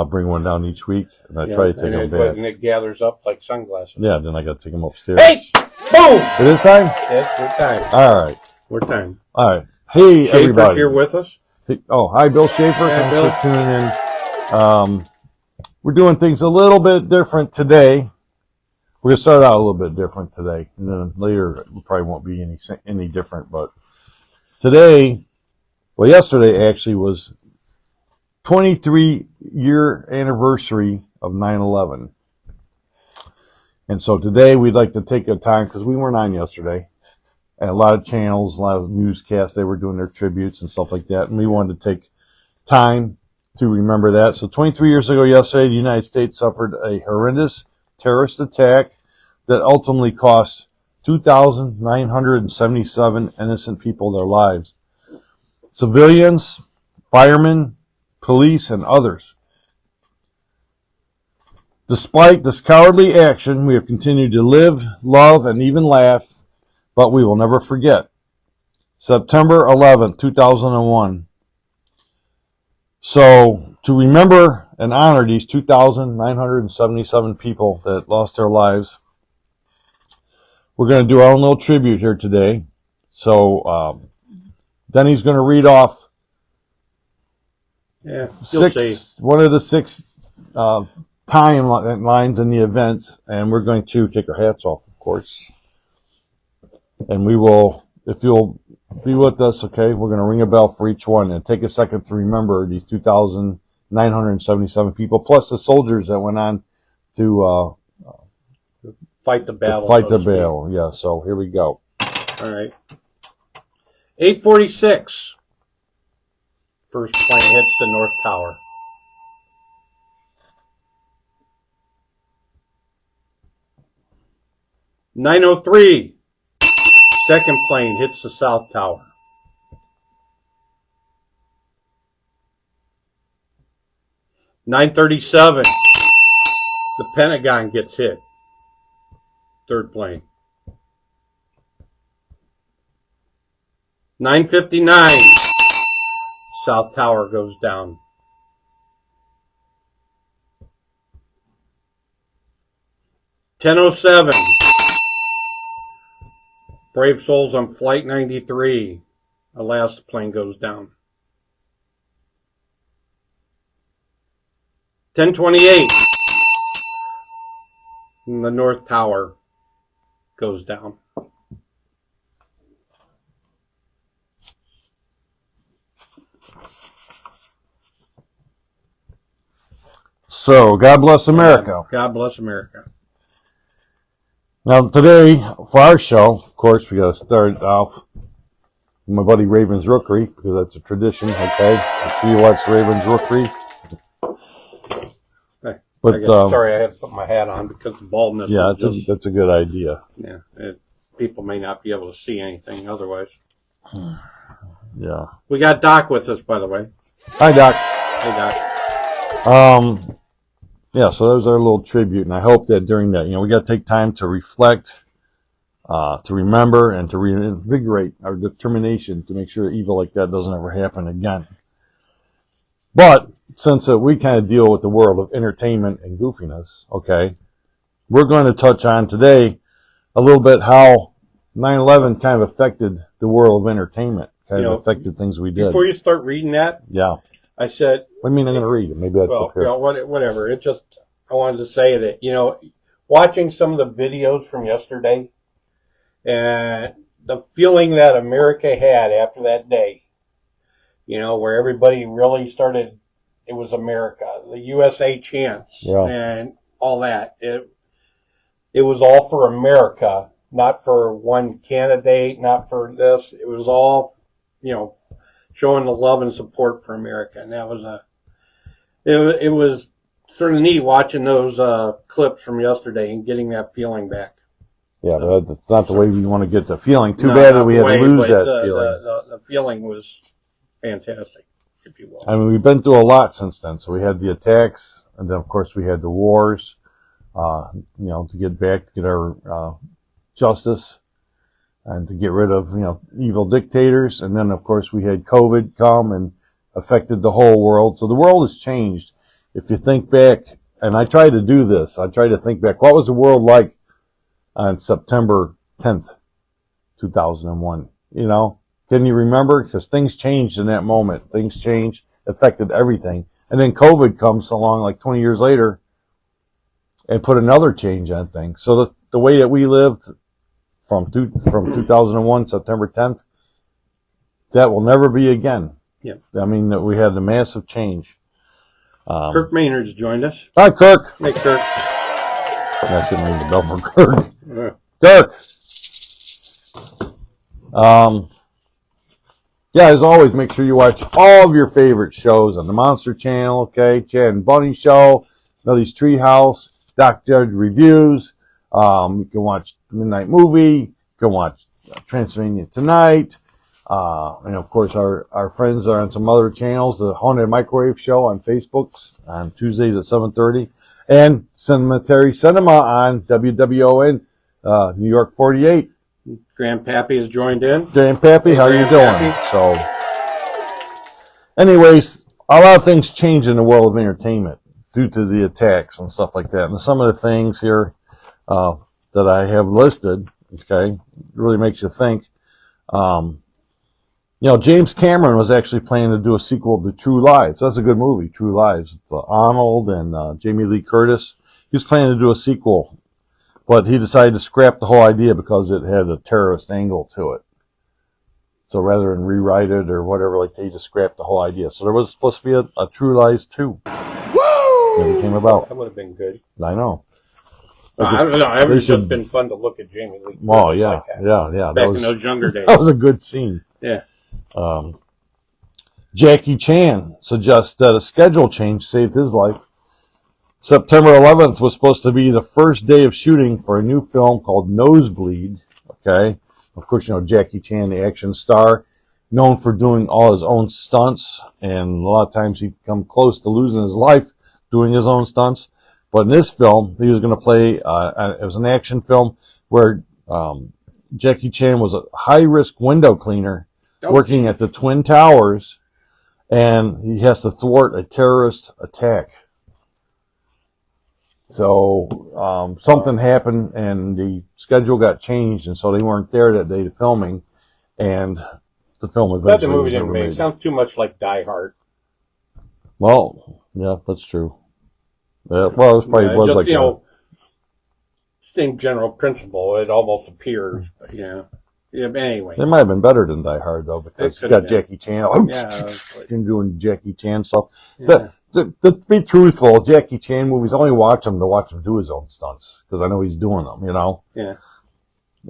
bring one down each week, and I try to take them back. And it gathers up like sunglasses. Yeah, then I got to take them upstairs. Hey! Boom! It is time? Yes, we're time. All right. We're time. All right. Hey, Schaefer's everybody. here with us. Oh, hi, Bill Schaefer. Yeah, Thanks for tuning in. We're doing things a little bit different today. We're going to start out a little bit different today, and then later it probably won't be any different. But today, well, yesterday actually was 23-year anniversary of 9/11. And so today we'd like to take a time, because we weren't on yesterday, and a lot of channels, a lot of newscasts, they were doing their tributes and stuff like that, and we wanted to take time to remember that. So 23 years ago yesterday, the United States suffered a horrendous terrorist attack that ultimately cost 2,977 innocent people their lives. Civilians, firemen, police, and others. Despite this cowardly action, we have continued to live, love, and even laugh, but we will never forget. September 11th, 2001. So, to remember and honor these 2,977 people that lost their lives, we're going to do our own little tribute here today. So, Denny's going to read off one of the six timelines in the events, and we're going to take our hats off, of course. And we will, if you'll be with us, okay, we're going to ring a bell for each one and take a second to remember these 2,977 people, plus the soldiers that went on to fight the battle. Yeah, so here we go. All right. 8:46. First plane hits the North Tower. 9:03. Second plane hits the South Tower. 9:37. The Pentagon gets hit. Third plane. 9:59. South Tower goes down. 10:07. Brave souls on Flight 93. The last plane goes down. 10:28. And the North Tower goes down. So, God bless America. God bless America. Now, today, for our show, of course, we got to start off with my buddy Raven's Rookery, because that's a tradition, okay? Make sure you watch Raven's Rookery. But sorry, I had to put my hat on because the baldness. Yeah, that's a good idea. Yeah, people may not be able to see anything otherwise. Yeah. We got Doc with us, by the way. Hi, Doc. Hey, Doc. Yeah, so that was our little tribute, and I hope that during that, we got to take time to reflect, to remember, and to reinvigorate our determination to make sure evil like that doesn't ever happen again. But since we kind of deal with the world of entertainment and goofiness, okay, we're going to touch on today a little bit how 9/11 kind of affected the world of entertainment, affected things we did. Before you start reading that, yeah, I said, what do you mean I'm going to read it? Maybe that's up here. Whatever. I wanted to say that, watching some of the videos from yesterday and the feeling that America had after that day, where everybody really started, it was America, the USA chants and all that. It was all for America, not for one candidate, not for this. It was all, showing the love and support for America. And that was it was sort of neat watching those clips from yesterday and getting that feeling back. Yeah, but that's not the way we want to get the feeling. Too bad that we had to lose that feeling. The feeling was fantastic, if you will. I mean, we've been through a lot since then. So we had the attacks, and then, of course, we had the wars, to get our justice and to get rid of, evil dictators. And then, of course, we had COVID come and affected the whole world. So the world has changed if you think back, and I try to do this, I try to think back, what was the world like on September 10th, 2001? You know, can you remember? Because things changed in that moment. Things changed, affected everything. And then COVID comes along like 20 years later and put another change on things. So the way that we lived from 2001, September 10th, that will never be again. Yeah. I mean, we had a massive change. Kirk Maynard's joined us. Hi, Kirk. Hey, Kirk. I shouldn't ring the bell for Kirk. Yeah. Kirk. Yeah, as always, make sure you watch all of your favorite shows on the Monster Channel, okay? Chad and Bunny Show, Millie's Treehouse, Doc Judge Reviews. You can watch Midnight Movie. You can watch Transylvania Tonight. And of course, our friends are on some other channels. The Haunted Microwave Show on Facebook on Tuesdays at 7:30, and Cemetery Cinema on WWON New York 48. Grandpappy has joined in. Grandpappy, how you doing? So, anyways, a lot of things change in the world of entertainment due to the attacks and stuff like that. And some of the things here that I have listed, okay, really makes you think. You know, James Cameron was actually planning to do a sequel to True Lives. That's a good movie, True Lives. It's Arnold and Jamie Lee Curtis. He was planning to do a sequel, but he decided to scrap the whole idea because it had a terrorist angle to it. So rather than rewrite it or whatever, like they just scrapped the whole idea. So there was supposed to be a True Lives 2. Woo! Never came about. That would have been good. I know. I don't know. It would just been fun to look at Jamie Lee Curtis. Oh, yeah, like that. yeah. Back in those younger days. That was a good scene. Yeah. Jackie Chan suggests that a schedule change saved his life. September 11th was supposed to be the first day of shooting for a new film called Nosebleed. Okay. Of course, you know, Jackie Chan, the action star, known for doing all his own stunts. And a lot of times he'd come close to losing his life doing his own stunts. But in this film, he was going to play, it was an action film where Jackie Chan was a high-risk window cleaner working at the Twin Towers, and he has to thwart a terrorist attack. So something happened, and the schedule got changed, and so they weren't there that day to filming, and the film eventually The movie was didn't never make. made. Sounds too much like Die Hard. Well, yeah, that's true. Well, it probably was just, like you know, same general principle. It almost appears, but yeah. Yeah, but anyway. It might have been better than Die Hard, though, because you got Jackie Chan doing Jackie Chan stuff. Yeah. To be truthful, Jackie Chan movies, I only watch them to watch him do his own stunts, because I know he's doing them, you know? Yeah.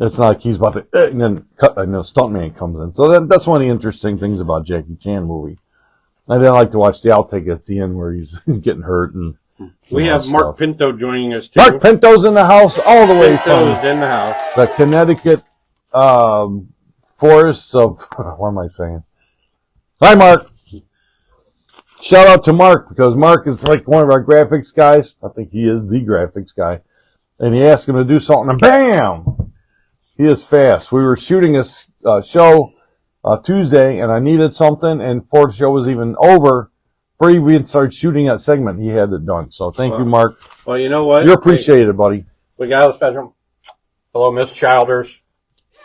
It's not like he's about to, and then stuntman comes in. So that's one of the interesting things about Jackie Chan movie. I then like to watch the outtake at the end where he's getting hurt. And we have Mark Pinto joining us, too. Mark Pinto's in the house all the way from Pinto's in the house. the Connecticut forests of, what am I saying? Hi, Mark. Shout out to Mark, because Mark is like one of our graphics guys. I think he is the graphics guy. And he asked him to do something, and bam! He is fast. We were shooting a show Tuesday, and I needed something, and before the show was even over, before he even started shooting that segment, he had it done. So thank you, Mark. Well, you know what? You're appreciated, buddy. We got a special. Hello, Miss Childers.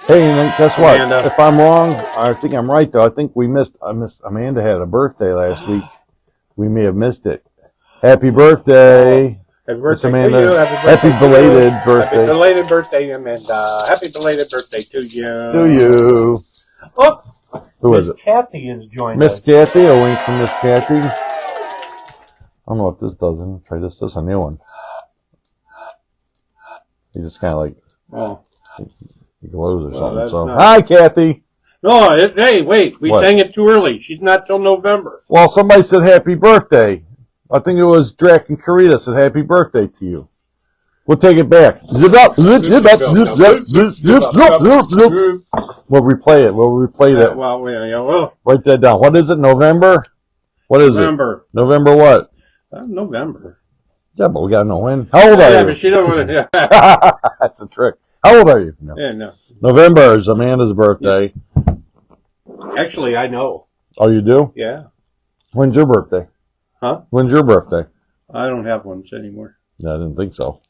Hey, and guess what? Amanda. If I'm wrong, I think I'm right, though. I think Amanda had a birthday last week. We may have missed it. Happy birthday. Happy birthday Amanda. to you. Happy belated birthday. Happy belated birthday, Amanda. Happy belated birthday to you. To you. Oh, Who is Miss it? Kathy is joining Miss us. Kathy. A wink from Miss Kathy. I don't know what this does. I'm gonna try this. This is a new one. You just kind of like glows or something. So, hi, Kathy. No, hey, wait. We What? sang it too early. She's not till November. Well, somebody said happy birthday. I think it was Drac and Karita said happy birthday to you. We'll take it back. Zip up, zip up, zip up. We'll replay it. We'll replay that. Well, Write that down. What is it? November? What is November. it? November what? November. Yeah, but we gotta know when. How old are Yeah, you? but she don't want to. That's a trick. How old are you? No. Yeah, no. November is Amanda's birthday. Actually, I know. Oh, you do? Yeah. When's your birthday? Huh? When's your birthday? I don't have ones anymore. Yeah, I didn't think so.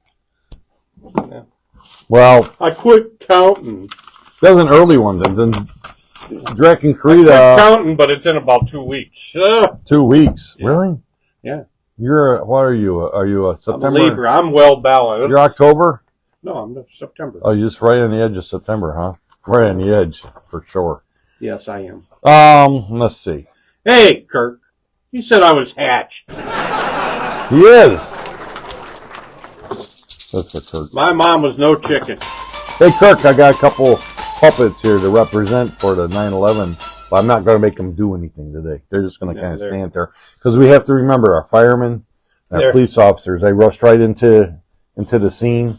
Yeah. Well, I quit counting. that was an early one. Then Drek and Creed. I quit counting, but it's in about 2 weeks. 2 weeks. Yeah. Really? Yeah. What are you? Are you a September? I'm a Libra. I'm well balanced. You're October? No, I'm September. Oh, you're just right on the edge of September, huh? Right on the edge, for sure. Yes, I am. Let's see. Hey, Kirk. You said I was hatched. He is. That's for Kirk. My mom was no chicken. Hey, Kirk, I got a couple puppets here to represent for the 9/11, but I'm not going to make them do anything today. They're just going to kind of stand there. Because we have to remember our firemen and our police officers, they rushed right into the scene.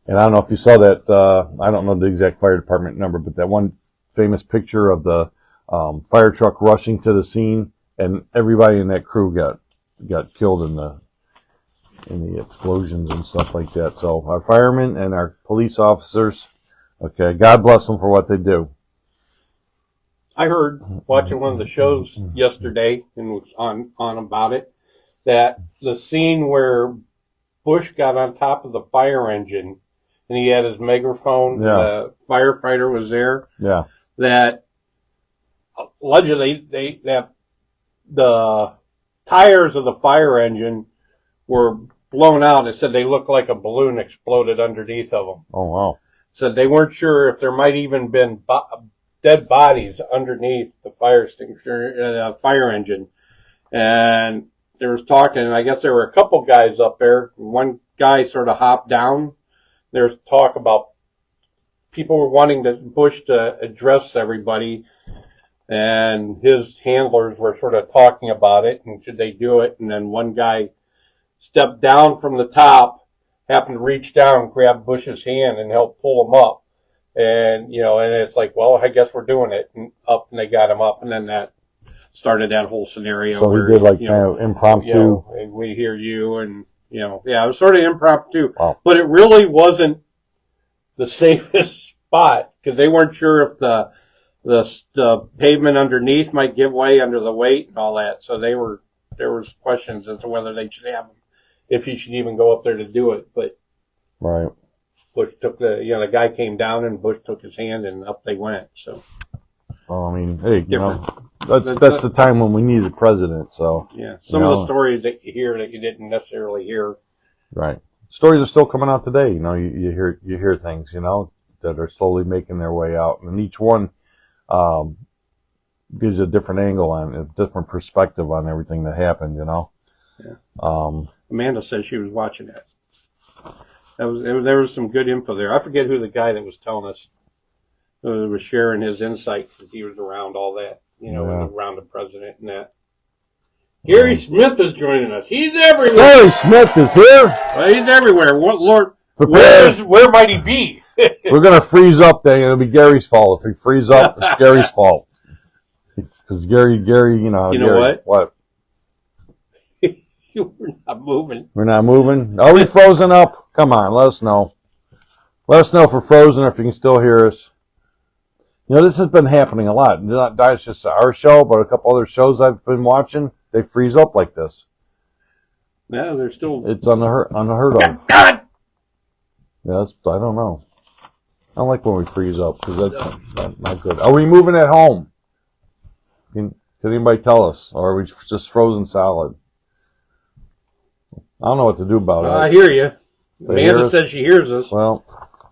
And I don't know if you saw that, I don't know the exact fire department number, but that one famous picture of the fire truck rushing to the scene, and everybody in that crew got killed in the explosions and stuff like that. So our firemen and our police officers, okay, God bless them for what they do. I heard, watching one of the shows yesterday, and was on about it, that the scene where Bush got on top of the fire engine and he had his megaphone, the firefighter was there, that allegedly that the tires of the fire engine were blown out. It said they looked like a balloon exploded underneath of them. Oh, wow. Said they weren't sure if there might even been dead bodies underneath the fire extinguisher, fire engine. And there was talking, and I guess there were a couple guys up there. One guy sort of hopped down. There's talk about people were wanting Bush to address everybody, and his handlers were sort of talking about it, and should they do it? And then one guy stepped down from the top, happened to reach down, grab Bush's hand, and help pull him up. And, and it's like, well, I guess we're doing it. And up, and they got him up, and then that started that whole scenario. So we did kind of impromptu. We hear you, and, it was sort of impromptu. Wow. But it really wasn't the safest spot, because they weren't sure if the pavement underneath might give way under the weight and all that. So there was questions as to whether they should have him, if he should even go up there to do it. But right. Bush took the guy came down and Bush took his hand and up they went. So. Well, I mean, hey, that's the time when we need a president. So yeah, some of the stories that you hear that you didn't necessarily hear. Right. Stories are still coming out today. You hear things, that are slowly making their way out, and each one gives you a different angle on a different perspective on everything that happened. Yeah. Amanda said she was watching it. There was some good info there. I forget who the guy that was telling us was sharing his insight, because he was around all that, around the president and that. Gary Smith is joining us. He's everywhere. Gary Smith is here. Well, he's everywhere. What Lord? Where might he be? We're gonna freeze up. Then it'll be Gary's fault. If we freeze up, it's Gary's fault. Because Gary, You know Gary, what? We're not moving. We're not moving. Are we frozen up? Come on, let us know. Let us know if we're frozen, or if you can still hear us. This has been happening a lot. Not just our show, but a couple other shows I've been watching. They freeze up like this. Yeah, they're still. It's unheard of. God! Yeah, I don't know. I don't like when we freeze up, because that's not good. Are we moving at home? Can anybody tell us? Or are we just frozen solid? I don't know what to do about it. I hear you. Amanda says she hears us. Well,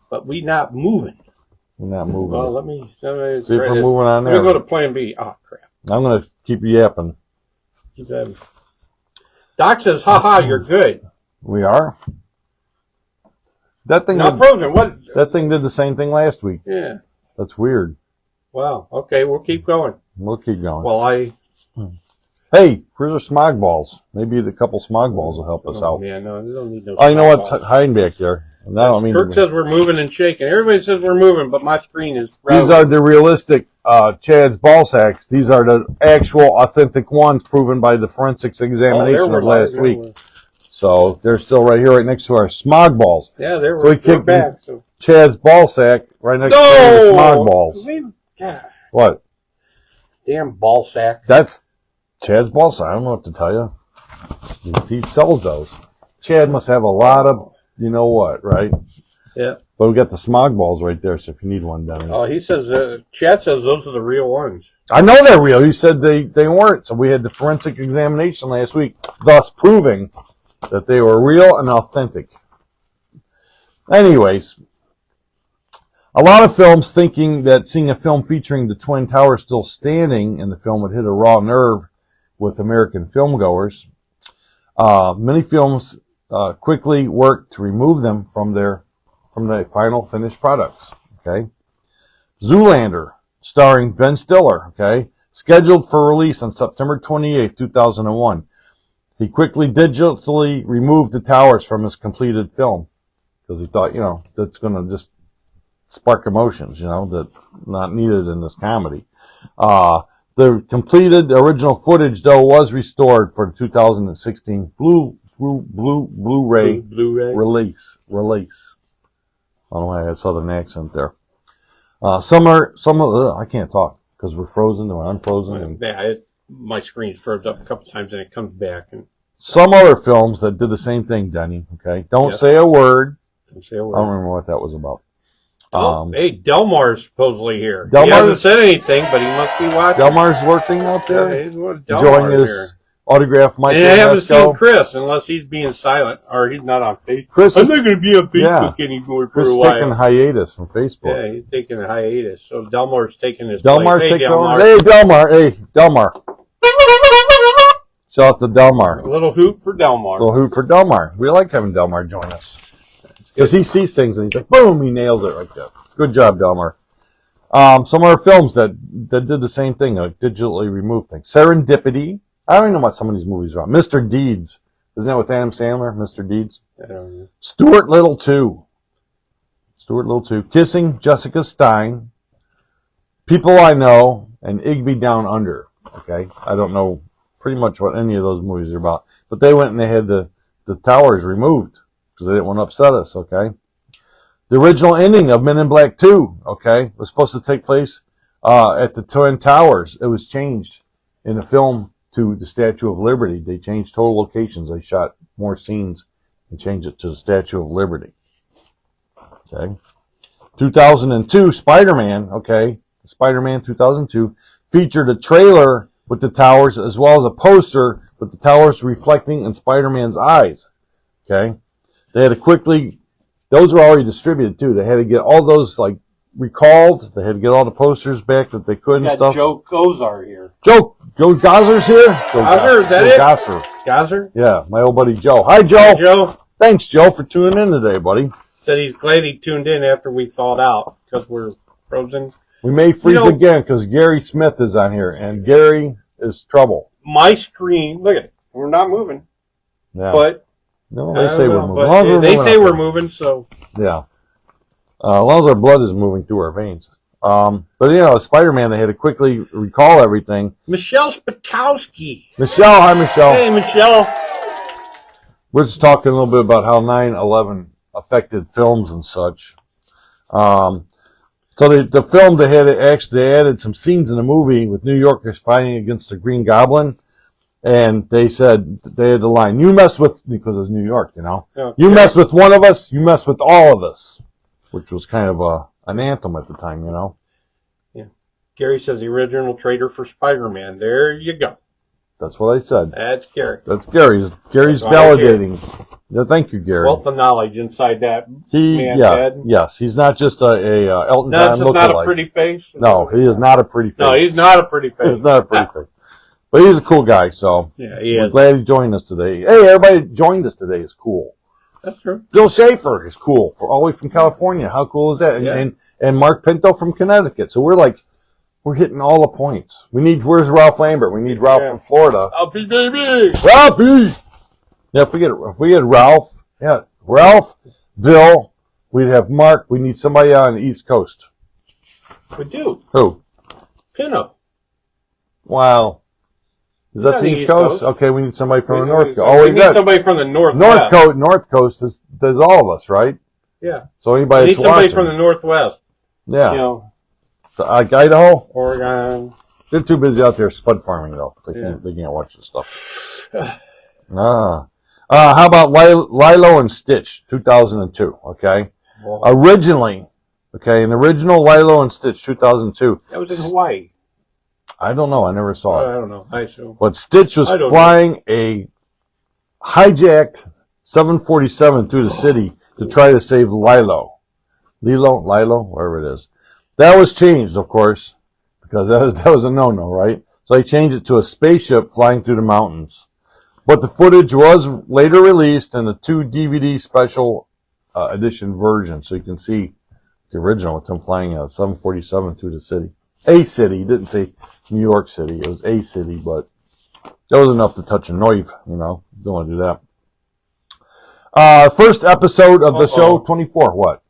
but we not moving. We're not moving. Well, let me see if we're moving on there. Let me go to plan B. Oh, crap. I'm going to keep yapping. Doc says, haha, you're good. We are? That thing not frozen. What? That thing did the same thing last week. Yeah. That's weird. Wow. Okay, we'll keep going. We'll keep going. Well, Hey, here's our smog balls. Maybe the couple smog balls will help us out. Yeah, no, they don't need no. Oh, you know what's hiding back there? And I don't mean. Kirk says we're moving and shaking. Everybody says we're moving, but my screen is. These are the realistic Chad's ball sacks. These are the actual, authentic ones, proven by the forensics examination of last week. So they're still right here, right next to our smog balls. Yeah, they were. So we kicked back. So. Chad's ball sack right next to the smog balls. God. What? Damn ball sack. That's Chad's ball sack. I don't know what to tell you. He sells those. Chad must have a lot of, you know what, right? Yeah. But we got the smog balls right there, so if you need one, Denny. Oh, he says, Chad says those are the real ones. I know they're real. You said they weren't. So we had the forensic examination last week, thus proving that they were real and authentic. Anyways, a lot of films thinking that seeing a film featuring the Twin Towers still standing in the film would hit a raw nerve with American filmgoers. Many films quickly worked to remove them from the final finished products. Okay, Zoolander, starring Ben Stiller. Okay, scheduled for release on September 28th, 2001. He quickly digitally removed the towers from his completed film because he thought, that's going to just spark emotions, that not needed in this comedy. The completed original footage, though, was restored for the 2016 Blu-ray release. I don't know why I had a southern accent there. I can't talk because we're frozen or unfrozen. My screen's froze up a couple times and it comes back. And some other films that did the same thing, Denny. Okay, don't say a word. Don't say a word. I don't remember what that was about. Hey, Delmar's supposedly here. Delmar, he hasn't said anything, but he must be watching. Delmar's working out there, yeah, enjoying his autograph. And I haven't seen Chris unless he's being silent or he's not on Facebook. I'm not going to be on Facebook anymore for a while. Chris taking hiatus from Facebook. Yeah, he's taking a hiatus. So Delmar's taking his Delmar's place. Hey, Delmar. Hey, Delmar. Shout out to Delmar. A little hoot for Delmar. We like having Delmar join us. Because he sees things and he's like, boom, he nails it right there. Good job, Delmar. Some other films that did the same thing, like digitally removed things. Serendipity. I don't even know what some of these movies are. Mr. Deeds. Isn't that with Adam Sandler? Mr. Deeds? I don't know. Stuart Little 2. Kissing Jessica Stein. People I Know. And Igby Down Under. Okay? I don't know pretty much what any of those movies are about. But they went and they had the towers removed. Because they didn't want to upset us, okay? The original ending of Men in Black 2, okay, was supposed to take place at the Twin Towers. It was changed in the film to the Statue of Liberty. They changed total locations. They shot more scenes and changed it to the Statue of Liberty. Okay. 2002, Spider-Man, okay, Spider-Man 2002, featured a trailer with the towers as well as a poster with the towers reflecting in Spider-Man's eyes, okay? They had to quickly, those were already distributed too. They had to get all those recalled. They had to get all the posters back that they could and stuff. Joe Gozar here. Joe Gozer's here? Gozzer, is that it? Gozzer? Yeah, my old buddy Joe. Hi, Joe. Hi, Joe. Thanks, Joe, for tuning in today, buddy. Said he's glad he tuned in after we thawed out because we're frozen. We may freeze again because Gary Smith is on here, and Gary is trouble. My screen, look at it. We're not moving. Yeah. But no, they say we're moving. They say we're moving, so. Yeah. As long as our blood is moving through our veins. But, Spider-Man, they had to quickly recall everything. Michelle Spakowski. Michelle, hi, Michelle. Hey, Michelle. We're just talking a little bit about how 9/11 affected films and such. So the film, they added some scenes in the movie with New Yorkers fighting against the Green Goblin. And they said, they had the line, you mess with, because it was New York, you mess with one of us, you mess with all of us. Which was kind of an anthem at the time, Yeah. Gary says the original trailer for Spider-Man. There you go. That's what I said. That's Gary. That's Gary's validating. Yeah, thank you, Gary. Wealth of knowledge inside that man's head. Yes, he's not just a Elton John lookalike. Not a pretty face. No, he is not a pretty face. No, he's not a pretty face. He's not a pretty face. But he's a cool guy, so yeah, he is. We're glad he joined us today. Hey, everybody joined us today is cool. That's true. Bill Schaefer is cool, all the way from California. How cool is that? And Mark Pinto from Connecticut. So we're hitting all the points. Where's Ralph Lambert? We need Ralph from Florida. Ralphie, baby! Ralphie! Yeah, if we had Ralph, Bill, we'd have Mark. We need somebody on the East Coast. We do. Who? Pinto. Wow. Is that the East Coast? Okay, we need somebody from the North Coast. We need somebody from the Northwest. North Coast does all of us, right? Yeah. So anybody we need somebody from the Northwest. Yeah. Idaho? Oregon. They're too busy out there spud farming, though. They can't watch this stuff. How about Lilo and Stitch, 2002, okay? Well, Originally, okay, an original Lilo and Stitch, 2002. that was in Hawaii. I don't know. I never saw I it. don't know. I assume. But Stitch was flying a hijacked 747 through the city to try to save Lilo, wherever it is. That was changed, of course, because that was a no-no, right? So they changed it to a spaceship flying through the mountains. But the footage was later released in a 2 DVD special edition version, so you can see the original with them flying a 747 through the city. A city, didn't say New York City, it was a city, but that was enough to touch a nerve, Don't want to do that. First episode of the show, 24, what?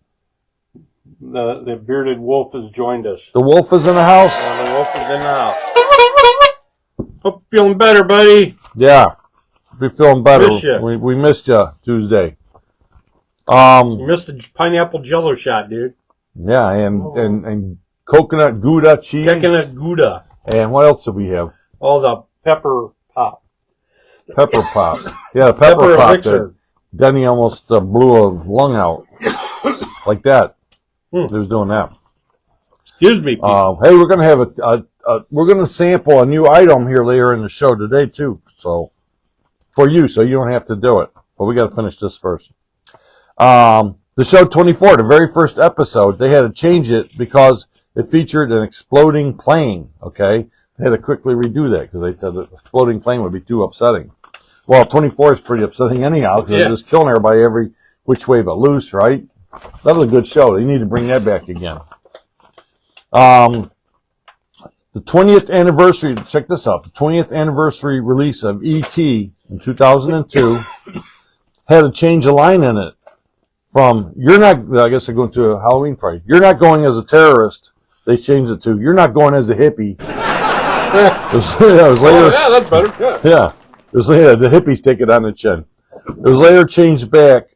The bearded wolf has joined us. The wolf is in the house? Yeah, the wolf is in the house. Hope you're feeling better, buddy. Yeah. Be feeling better. Miss ya. We missed you Tuesday. You missed the pineapple jello shot, dude. Yeah, and coconut Gouda cheese. Coconut Gouda. And what else did we have? Oh, the pepper pop. Pepper pop. Yeah, the pepper pop. elixir. Denny almost blew a lung out. Like that. He was doing that. Excuse me, people. Hey, we're gonna have we're gonna sample a new item here later in the show today too. So for you, so you don't have to do it. But we got to finish this first. The show 24, the very first episode, they had to change it because it featured an exploding plane. Okay, they had to quickly redo that because they said the exploding plane would be too upsetting. Well, 24 is pretty upsetting anyhow because they're just killing everybody every which way but loose, right? That was a good show. They need to bring that back again. The 20th anniversary, check this out, the 20th anniversary release of E.T. in 2002 had to change a line in it from, you're not, I guess they're going to a Halloween party, you're not going as a terrorist. They changed it to, you're not going as a hippie. It was later. Oh, yeah, that's better. Yeah. It was later, the hippies take it on the chin. It was later changed back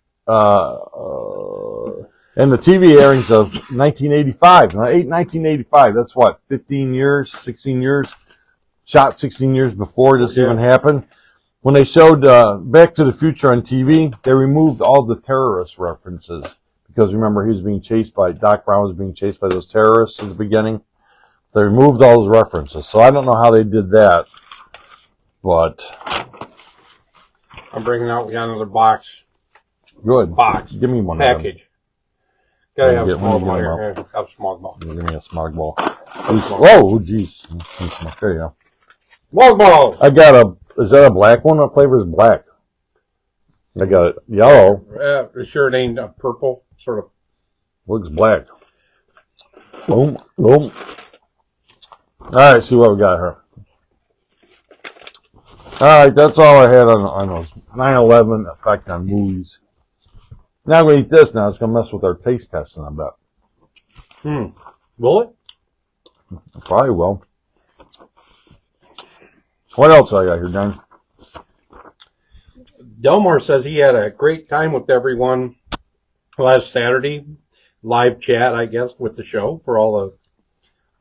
in the TV airings of 1985. 1985, that's what, 15 years, 16 years? Shot 16 years before this even happened. When they showed Back to the Future on TV, they removed all the terrorist references. Because remember, he was being chased by, Doc Brown was being chased by those terrorists at the beginning. They removed all those references. So I don't know how they did that. But I'm bringing out another box. Good. Box. Give me one package. Gotta have Get- a small get ball them here. Have a small ball. Give me a smog ball. Whoa, jeez. There you go. Small ball. I got is that a black one? What flavor is black? I got it yellow. Sure it ain't purple. Sort of. Looks black. Boom, boom. All right, see what we got here. All right, that's all I had on those 9/11 effect on movies. Now I'm going to eat this now. It's going to mess with our taste testing, I bet. Will it? Probably will. What else I got here, Dan? Delmar says he had a great time with everyone last Saturday. Live chat, I guess, with the show for all of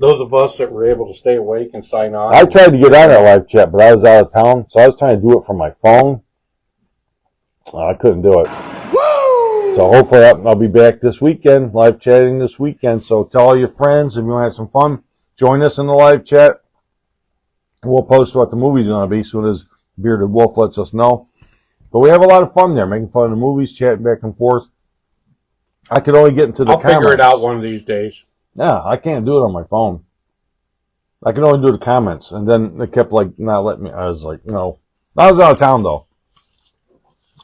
those of us that were able to stay awake and sign on. I tried to get on that live chat, but I was out of town, so I was trying to do it from my phone. I couldn't do it. Woo! So hopefully I'll be back this weekend, live chatting this weekend. So tell all your friends if you want to have some fun, join us in the live chat. We'll post what the movie's going to be as soon as Bearded Wolf lets us know. But we have a lot of fun there, making fun of the movies, chatting back and forth. I could only get into the comments. I'll figure it out one of these days. Yeah, I can't do it on my phone. I can only do the comments. And then they kept not letting me. I was like, I was out of town though.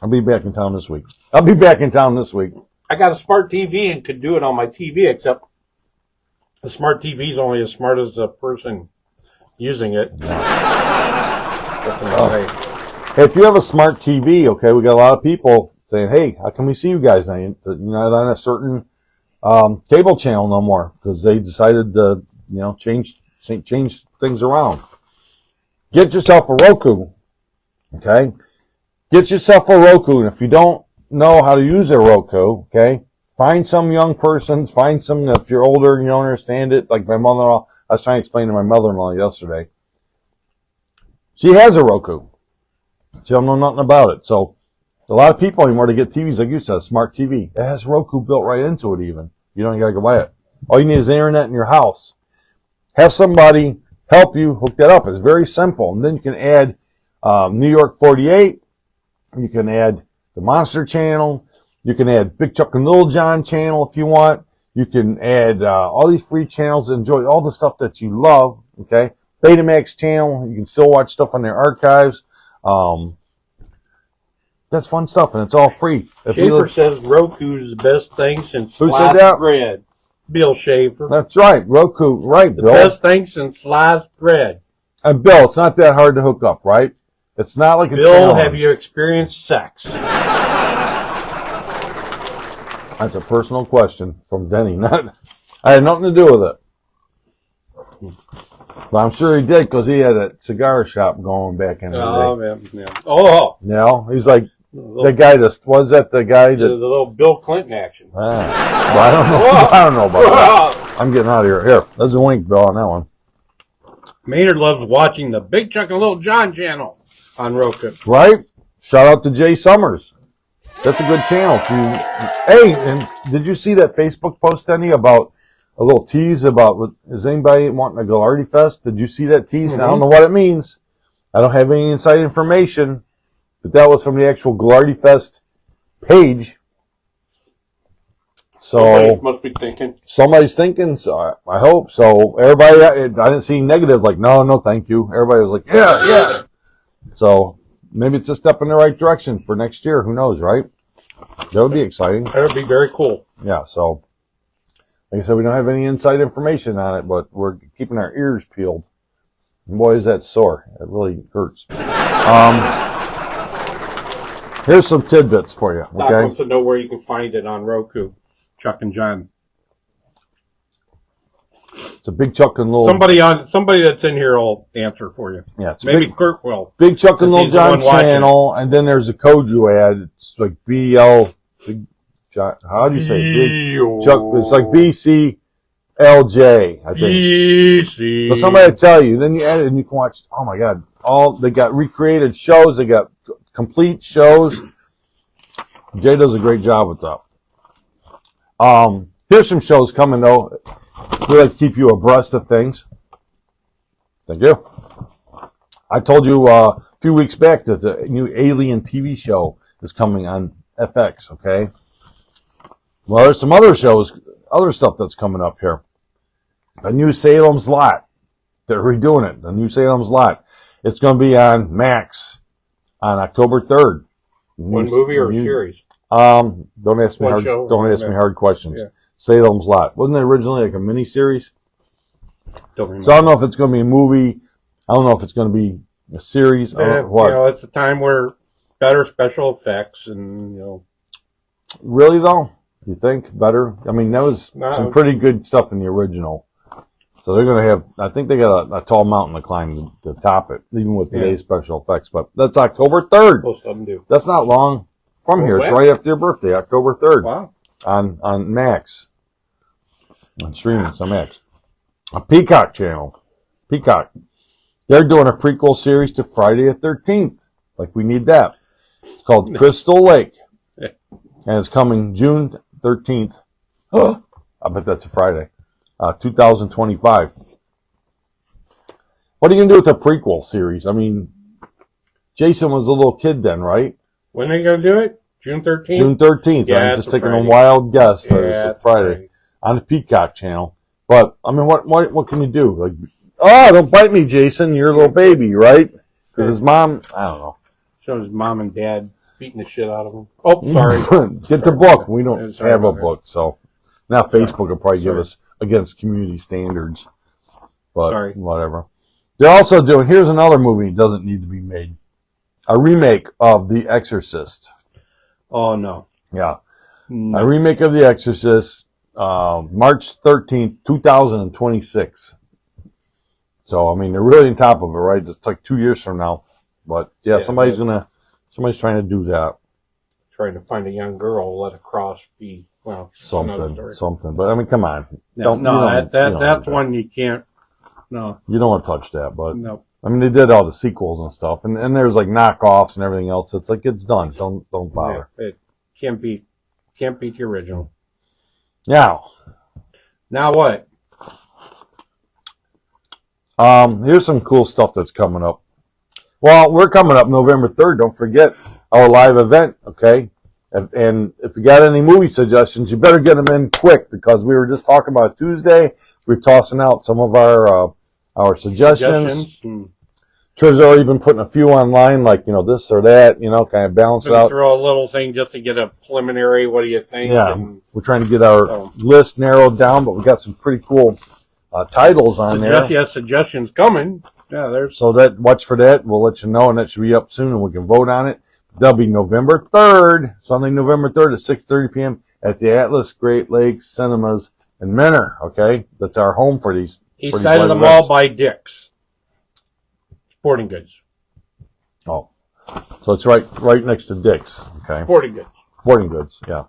I'll be back in town this week. I got a smart TV and could do it on my TV, except the smart TV is only as smart as the person using it. If you have a smart TV, okay, we got a lot of people saying, hey, how can we see you guys now? You're not on a certain cable channel no more because they decided to, change things around. Get yourself a Roku, okay? Get yourself a Roku, and if you don't know how to use a Roku, okay, find some young persons, if you're older and you don't understand it, like my mother-in-law, I was trying to explain to my mother-in-law yesterday. She has a Roku, She don't know nothing about it. So a lot of people anymore to get TVs, like you said, smart TV. It has Roku built right into it even. You don't got to go buy it. All you need is internet in your house. Have somebody help you hook that up. It's very simple. And then you can add New York 48. You can add the Monster Channel. You can add Big Chuck and Lil John channel if you want. You can add all these free channels. Enjoy all the stuff that you love. Okay, Betamax channel. You can still watch stuff on their archives. That's fun stuff, and it's all free. Schaefer says Roku's the best thing since Who said sliced that? bread. Bill Schaefer. That's right, Roku. Right, The Bill. best thing since sliced bread. And Bill, it's not that hard to hook up, right? It's not like a Bill, challenge. have you experienced sex? That's a personal question from Denny. I had nothing to do with it. But I'm sure he did because he had a cigar shop going back in the day. Yeah. Oh, You know, he's like the guy that was that the guy the that. little Bill Clinton action. Well, I don't know. I don't know about that. I'm getting out of here. Here, there's a wink, Bill, on that one. Maynard loves watching the Big Chuck and Lil John channel on Roku. Right? Shout out to Jay Summers. That's a good channel. Hey, and did you see that Facebook post, Denny, about a little tease about, is anybody wanting a Ghoulardi Fest? Did you see that tease? Mm-hmm. I don't know what it means. I don't have any inside information, but that was from the actual Ghoulardi Fest page. Somebody So must be thinking. somebody's thinking, so I hope. So everybody, I didn't see negative, like, no, thank you. Everybody was like, yeah. So maybe it's a step in the right direction for next year. Who knows, right? That would be exciting. That would be very cool. Yeah, so like I said, we don't have any inside information on it, but we're keeping our ears peeled. And boy, is that sore. It really hurts. Here's some tidbits for you, Doc okay? wants to know where you can find it on Roku. Chuck and John. It's a Big Chuck and Lil... Somebody that's in here will answer for you. Yeah, it's a Maybe big, Kurt will. Big Chuck and Lil He's the John one watching. channel, and then there's a code you add. It's like BL... Big John, how do you say it? Big Chuck... It's like BCLJ, I think. BC. So somebody will tell you, then you add it and you can watch, oh my God, they got recreated shows, they got complete shows. Jay does a great job with that. Here's some shows coming though. We like to keep you abreast of things. Thank you. I told you a few weeks back that the new Alien TV show is coming on FX, okay? Well, there's some other shows, other stuff that's coming up here. A new Salem's Lot. They're redoing it. The new Salem's Lot. It's going to be on Max on October 3rd. One movie or a series? Don't ask me One hard. show? Don't ask me hard questions. Yeah. Salem's Lot. Wasn't it originally like a mini series? Don't remember. So I don't know if it's going to be a movie. I don't know if it's going to be a series or what. You know, it's a time where better special effects and, you know. Really though? You think better? I mean, that was some pretty good stuff in the original. So they're going to have, I think they got a tall mountain to climb to top it, even with today's special effects. But that's October 3rd. Most of them do. That's not long from here. It's when? right after your birthday, October 3rd. Wow. On Max. On streaming, it's on Max. A Peacock channel. Peacock. They're doing a prequel series to Friday the 13th. Like, we need that. It's called Crystal Lake. And it's coming June 13th. I bet that's a Friday. 2025. What are you going to do with the prequel series? I mean, Jason was a little kid then, right? When are you going to do it? June 13th? June 13th. Yeah, I'm it's just a taking Friday. a wild guess that Yeah, it's a Friday. Friday. On the Peacock channel. But, I mean, what can you do? Like, oh, don't bite me, Jason. You're a little baby, right? Because his mom, I don't know. Shows his mom and dad beating the shit out of him. Oh, sorry. Get the book. We don't Sorry have a about that. book, so. Now Facebook will probably give us against community standards. But Sorry. whatever. They're also doing, here's another movie that doesn't need to be made. A remake of The Exorcist. Oh, no. Yeah. No. A remake of The Exorcist, March 13th, 2026. So, I mean, they're really on top of it, right? It's like 2 years from now. But, yeah, somebody's trying to do that. Trying to find a young girl, let a cross be, well, another Something. But, I mean, come on. No, that's one you can't, no. You don't want to touch that, but No. Yeah. I mean, they did all the sequels and stuff, and there's like knockoffs and everything else. It's like it's done. Don't bother. Yeah, it can't beat the original. Now what? Here's some cool stuff that's coming up. Well, we're coming up November 3rd. Don't forget our live event, okay? And if you got any movie suggestions, you better get them in quick because we were just talking about Tuesday. We're tossing out some of our suggestions. Trish's already been putting a few online, like, this or that, kind of balance it out. Throw a little thing just to get a preliminary, what do you think? Yeah, we're trying to get our list narrowed down, but we got some pretty cool titles on there. Yeah, suggestions coming. Yeah, so watch for that. We'll let you know, and that should be up soon, and we can vote on it. That'll be November 3rd, Sunday, November 3rd at 6:30 p.m. at the Atlas Great Lakes Cinemas in Menor. Okay, that's our home for these. East side of the mall by Dick's Sporting Goods. Oh, so it's right next to Dick's. Okay, Sporting Goods. Yeah.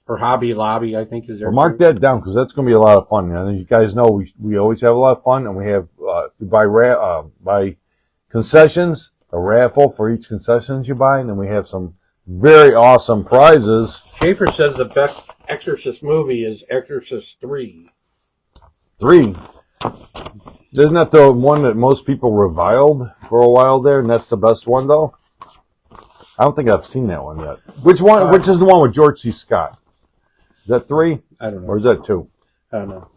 Or Hobby Lobby, I think is there. Well, mark that down because that's going to be a lot of fun. And as you guys know, we always have a lot of fun, and we have if you buy concessions, a raffle for each concessions you buy, and then we have some very awesome prizes. Schaefer says the best Exorcist movie is Exorcist 3. 3? Isn't that the one that most people reviled for a while there, and that's the best one, though? I don't think I've seen that one yet. Which one? Which is the one with George C. Scott? Is that 3? I don't know. Or is that 2? I don't know.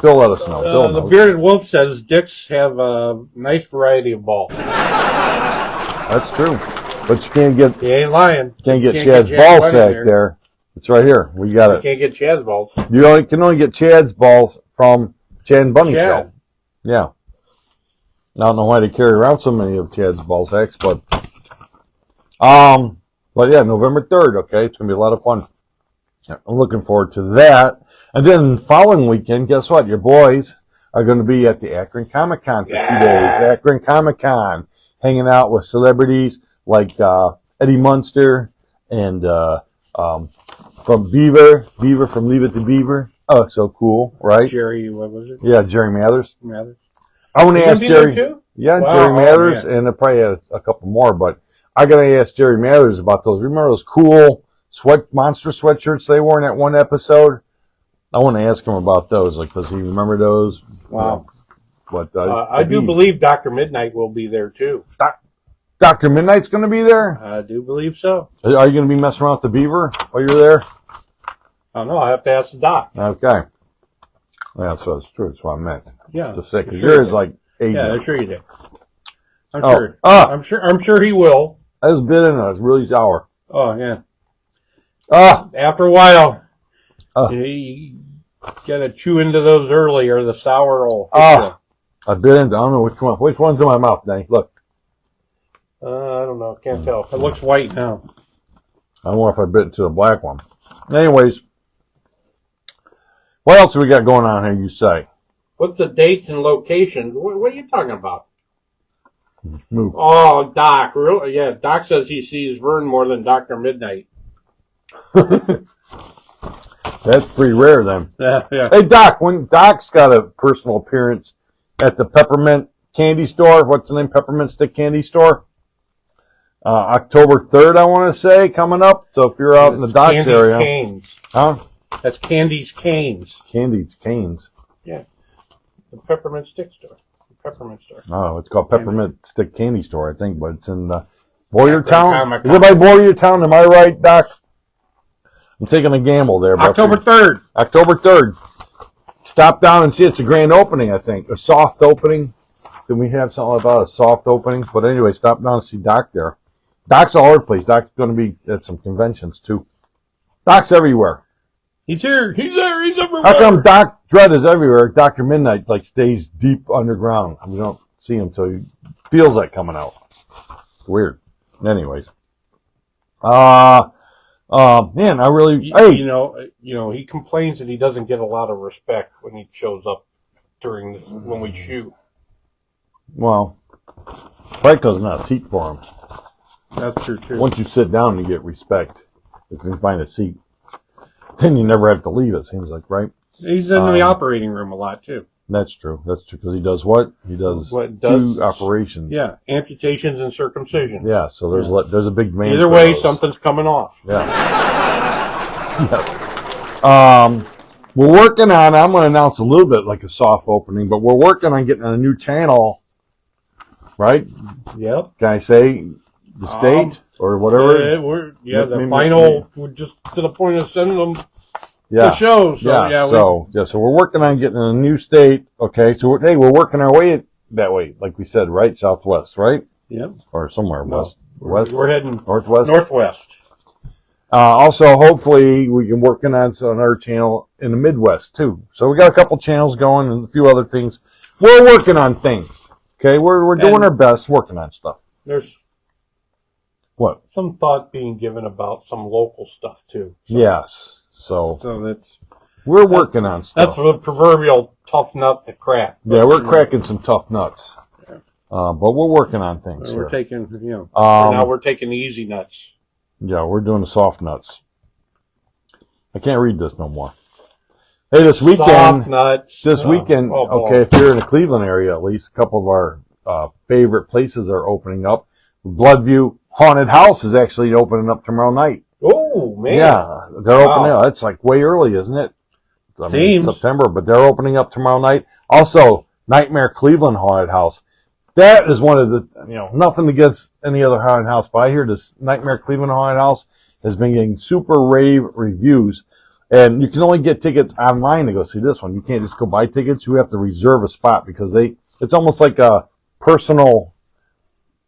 Phil, let us know. Phil the knows. Bearded Wolf says Dick's have a nice variety of balls. That's true. But you can't get... He ain't lying. Can't get Chad's ball sack there. It's right here. We got it. You can't get Chad's balls. You can only get Chad's balls from Chad and Bunny Show. Yeah. I don't know why they carry around so many of Chad's ball sacks, but yeah, November 3rd, okay? It's going to be a lot of fun. I'm looking forward to that. And then the following weekend, guess what? Your boys are going to be at the Akron Comic Con for 2 days. Akron Comic Con, hanging out with celebrities like Eddie Munster and from Beaver from Leave It to Beaver. Oh, so cool, right? Jerry, what was it? Yeah, Jerry Mathers. Mathers. I want to ask Jerry. Too? Yeah, Wow, Jerry Mathers, man. and I probably had a couple more, but I got to ask Jerry Mathers about those. Remember those cool monster sweatshirts they wore in that one episode? I want to ask him about those. Like, does he remember those? Wow. But I do believe Dr. Midnight will be there too. Dr. Midnight's going to be there? I do believe so. Are you going to be messing around with the beaver while you're there? I don't know. I have to ask the doc. Okay. Yeah, so it's true. That's what I meant. Yeah. Just say, because yours like 8. Yeah, I'm sure you did. I'm sure. I'm sure he will. I was bit in it. It's really sour. Oh yeah. After a while, you gotta chew into those early, or the sour will. I bit into. I don't know which one. Which one's in my mouth, Danny? Look. I don't know. Can't tell. It looks white now. I don't know if I bit into the black one. Anyways, what else have we got going on here? You say? What's the dates and locations? What are you talking about? Move. Oh, Doc. Really? Yeah, Doc says he sees Vern more than Dr. Midnight. That's pretty rare then. Yeah. Hey, Doc, when Doc's got a personal appearance at the Peppermint Candy Store, what's the name? Peppermint Stick Candy Store? October 3rd, I want to say, coming up. So if you're out in the Doc's Candy's area. Canes. Huh? That's Candy's Canes. Candy's Canes. Yeah. The Peppermint Stick Store. Peppermint Store. Oh, it's called Peppermint Stick Candy Store, I think, but it's in Boyertown. Comic-Con. Is it by Boyertown? Am I right, Doc? I'm taking a gamble there. October 3rd. October 3rd. Stop down and see. It's a grand opening, I think. A soft opening. Did we have something about a soft opening? But anyway, stop down and see Doc there. Doc's all over the place. Doc's going to be at some conventions, too. Doc's everywhere. He's here. He's there. He's everywhere. How come Doc Dread is everywhere? Dr. Midnight stays deep underground. We don't see him till he feels like coming out. Weird. Anyways. Man, I really... he complains that he doesn't get a lot of respect when he shows up when we shoot. Well, probably because there's not a seat for him. That's true, too. Once you sit down, you get respect. If you find a seat. Then you never have to leave, it seems like, right? He's in the operating room a lot, too. That's true. That's true because he does what? He does two operations. Yeah, amputations and circumcisions. Yeah, so there's a big man. Either way, something's coming off. Yeah. Yes. We're working on. I'm going to announce a little bit like a soft opening, but we're working on getting a new channel. Right? Yep. Can I say the state or whatever? The final. We're just to the point of sending them. The show. So, so we're working on getting a new state. Okay, so we're working our way that way, like we said, right? Southwest, right? Yep. Or somewhere west. We're heading northwest. Also, hopefully, we can work on another channel in the Midwest too. So we got a couple channels going and a few other things. We're working on things. Okay, we're doing our best, working on stuff. There's some thought being given about some local stuff too. Yes. So we're working on stuff. That's the proverbial tough nut to crack. Yeah, we're cracking some tough nuts. Yeah. But we're working on things. We're taking, now we're taking the easy nuts. Yeah, we're doing the soft nuts. I can't read this no more. Hey, this weekend. Soft nuts. This weekend, if you're in the Cleveland area, at least a couple of our favorite places are opening up. Bloodview Haunted House is actually opening up tomorrow night. Oh, man. Yeah, they're opening up. It's like way early, isn't it? September, but they're opening up tomorrow night. Also, Nightmare Cleveland Haunted House. That is one of the, nothing against any other haunted house, but I hear this Nightmare Cleveland Haunted House has been getting super rave reviews. And you can only get tickets online to go see this one. You can't just go buy tickets. You have to reserve a spot because it's almost like a personal,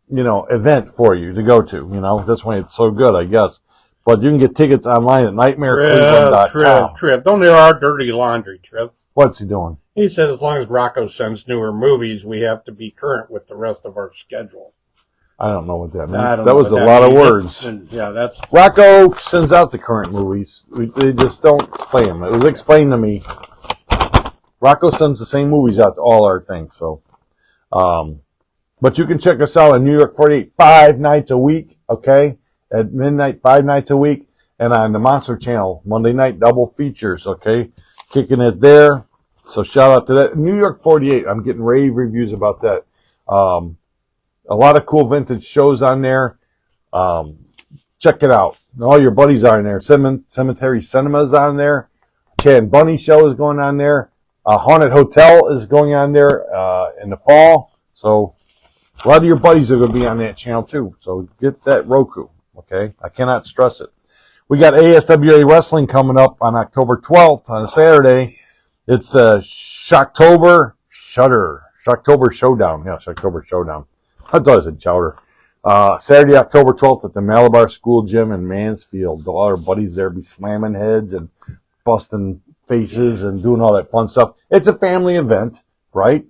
event for you to go to. That's why it's so good, I guess. But you can get tickets online at nightmarecleveland.com. Trip. Don't air our dirty laundry, Trip. What's he doing? He said as long as Rocco sends newer movies, we have to be current with the rest of our schedule. I don't know what that means. That was a lot of words. That's... Rocco sends out the current movies. They just don't play them. It was explained to me. Rocco sends the same movies out to all our things. So, but you can check us out on New York 48 5 nights a week, okay? At midnight, 5 nights a week. And on the Monster Channel, Monday night double features, okay? Kicking it there. So shout out to that. New York 48, I'm getting rave reviews about that. A lot of cool vintage shows on there. Check it out. All your buddies are in there. Cemetery Cinema's on there. Chad and Bunny show is going on there. Haunted Hotel is going on there in the fall. So a lot of your buddies are going to be on that channel too. So get that Roku. Okay, I cannot stress it. We got ASWA Wrestling coming up on October 12th on a Saturday. It's the Shocktober Showdown. Yeah, Shocktober Showdown. I thought it said Chowder. Saturday, October 12th at the Malabar School Gym in Mansfield. A lot of buddies there be slamming heads and busting faces and doing all that fun stuff. It's a family event, right?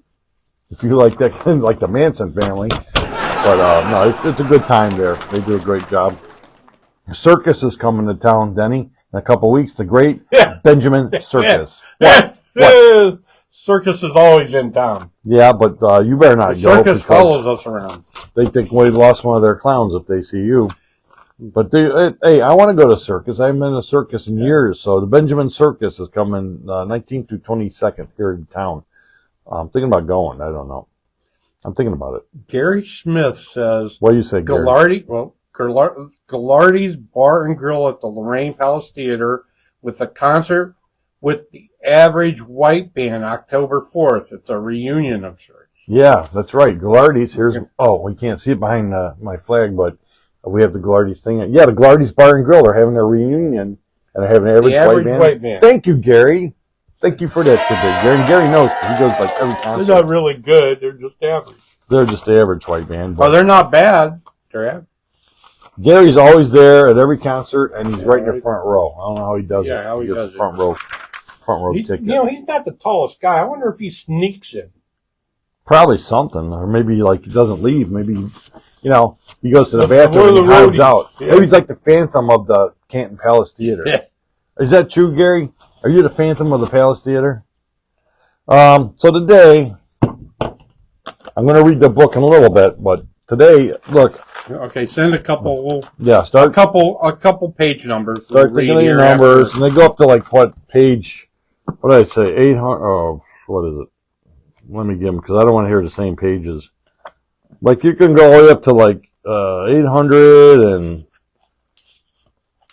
If you like that, like the Manson family. But no, it's a good time there. They do a great job. Circus is coming to town, Denny, in a couple of weeks. The great Benjamin Circus. What? Circus is always in town. Yeah, but you better not go. Circus follows us around. They think we lost one of their clowns if they see you. But hey, I want to go to circus. I haven't been to circus in years. So the Benjamin Circus is coming 19th to 22nd here in town. I'm thinking about going. I don't know. I'm thinking about it. Gary Smith says, what do you say, Gary? Ghoulardi's Bar and Grill at the Lorraine Palace Theater with a concert with the Average White Band October 4th. It's a reunion of sorts. Yeah, that's right. Ghoulardi's. We can't see it behind my flag, but we have the Ghoulardi's thing. Yeah, the Ghoulardi's Bar and Grill. They're having a reunion, and they're having an Average White Band. Thank you, Gary. Thank you for that today. Gary knows. He goes like every concert. They're not really good. They're just average. They're just the average white band. But they're not bad. They're average. Gary's always there at every concert, and he's right in the front row. I don't know how he does it. Yeah, how he does it. Front row ticket. He's not the tallest guy. I wonder if he sneaks in. Probably something, or maybe like he doesn't leave. Maybe he goes to the bathroom and he hides out. Yeah. Maybe he's like the Phantom of the Canton Palace Theater. Yeah. Is that true, Gary? Are you the Phantom of the Palace Theater? So today, I'm going to read the book in a little bit, but today, look. Okay, send a couple. Yeah, start a couple page numbers. Start thinking of your numbers, and they go up to like what page? What did I say? 800. Oh, what is it? let me give them, because I don't want to hear the same pages. Like, you can go all the way up to, like, 800 and...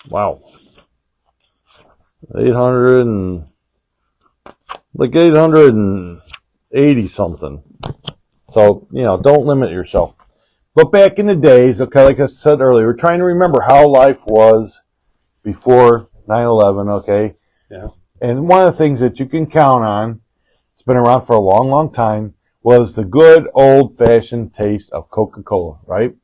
Wow. 800 and... Like, 880 something. So, you know, don't limit yourself. But back in the days, okay, like I said earlier, we're trying to remember how life was before 9/11, okay? Yeah. And one of the things that you can count on, it's been around for a long, long time, was the good old-fashioned taste of Coca-Cola, right?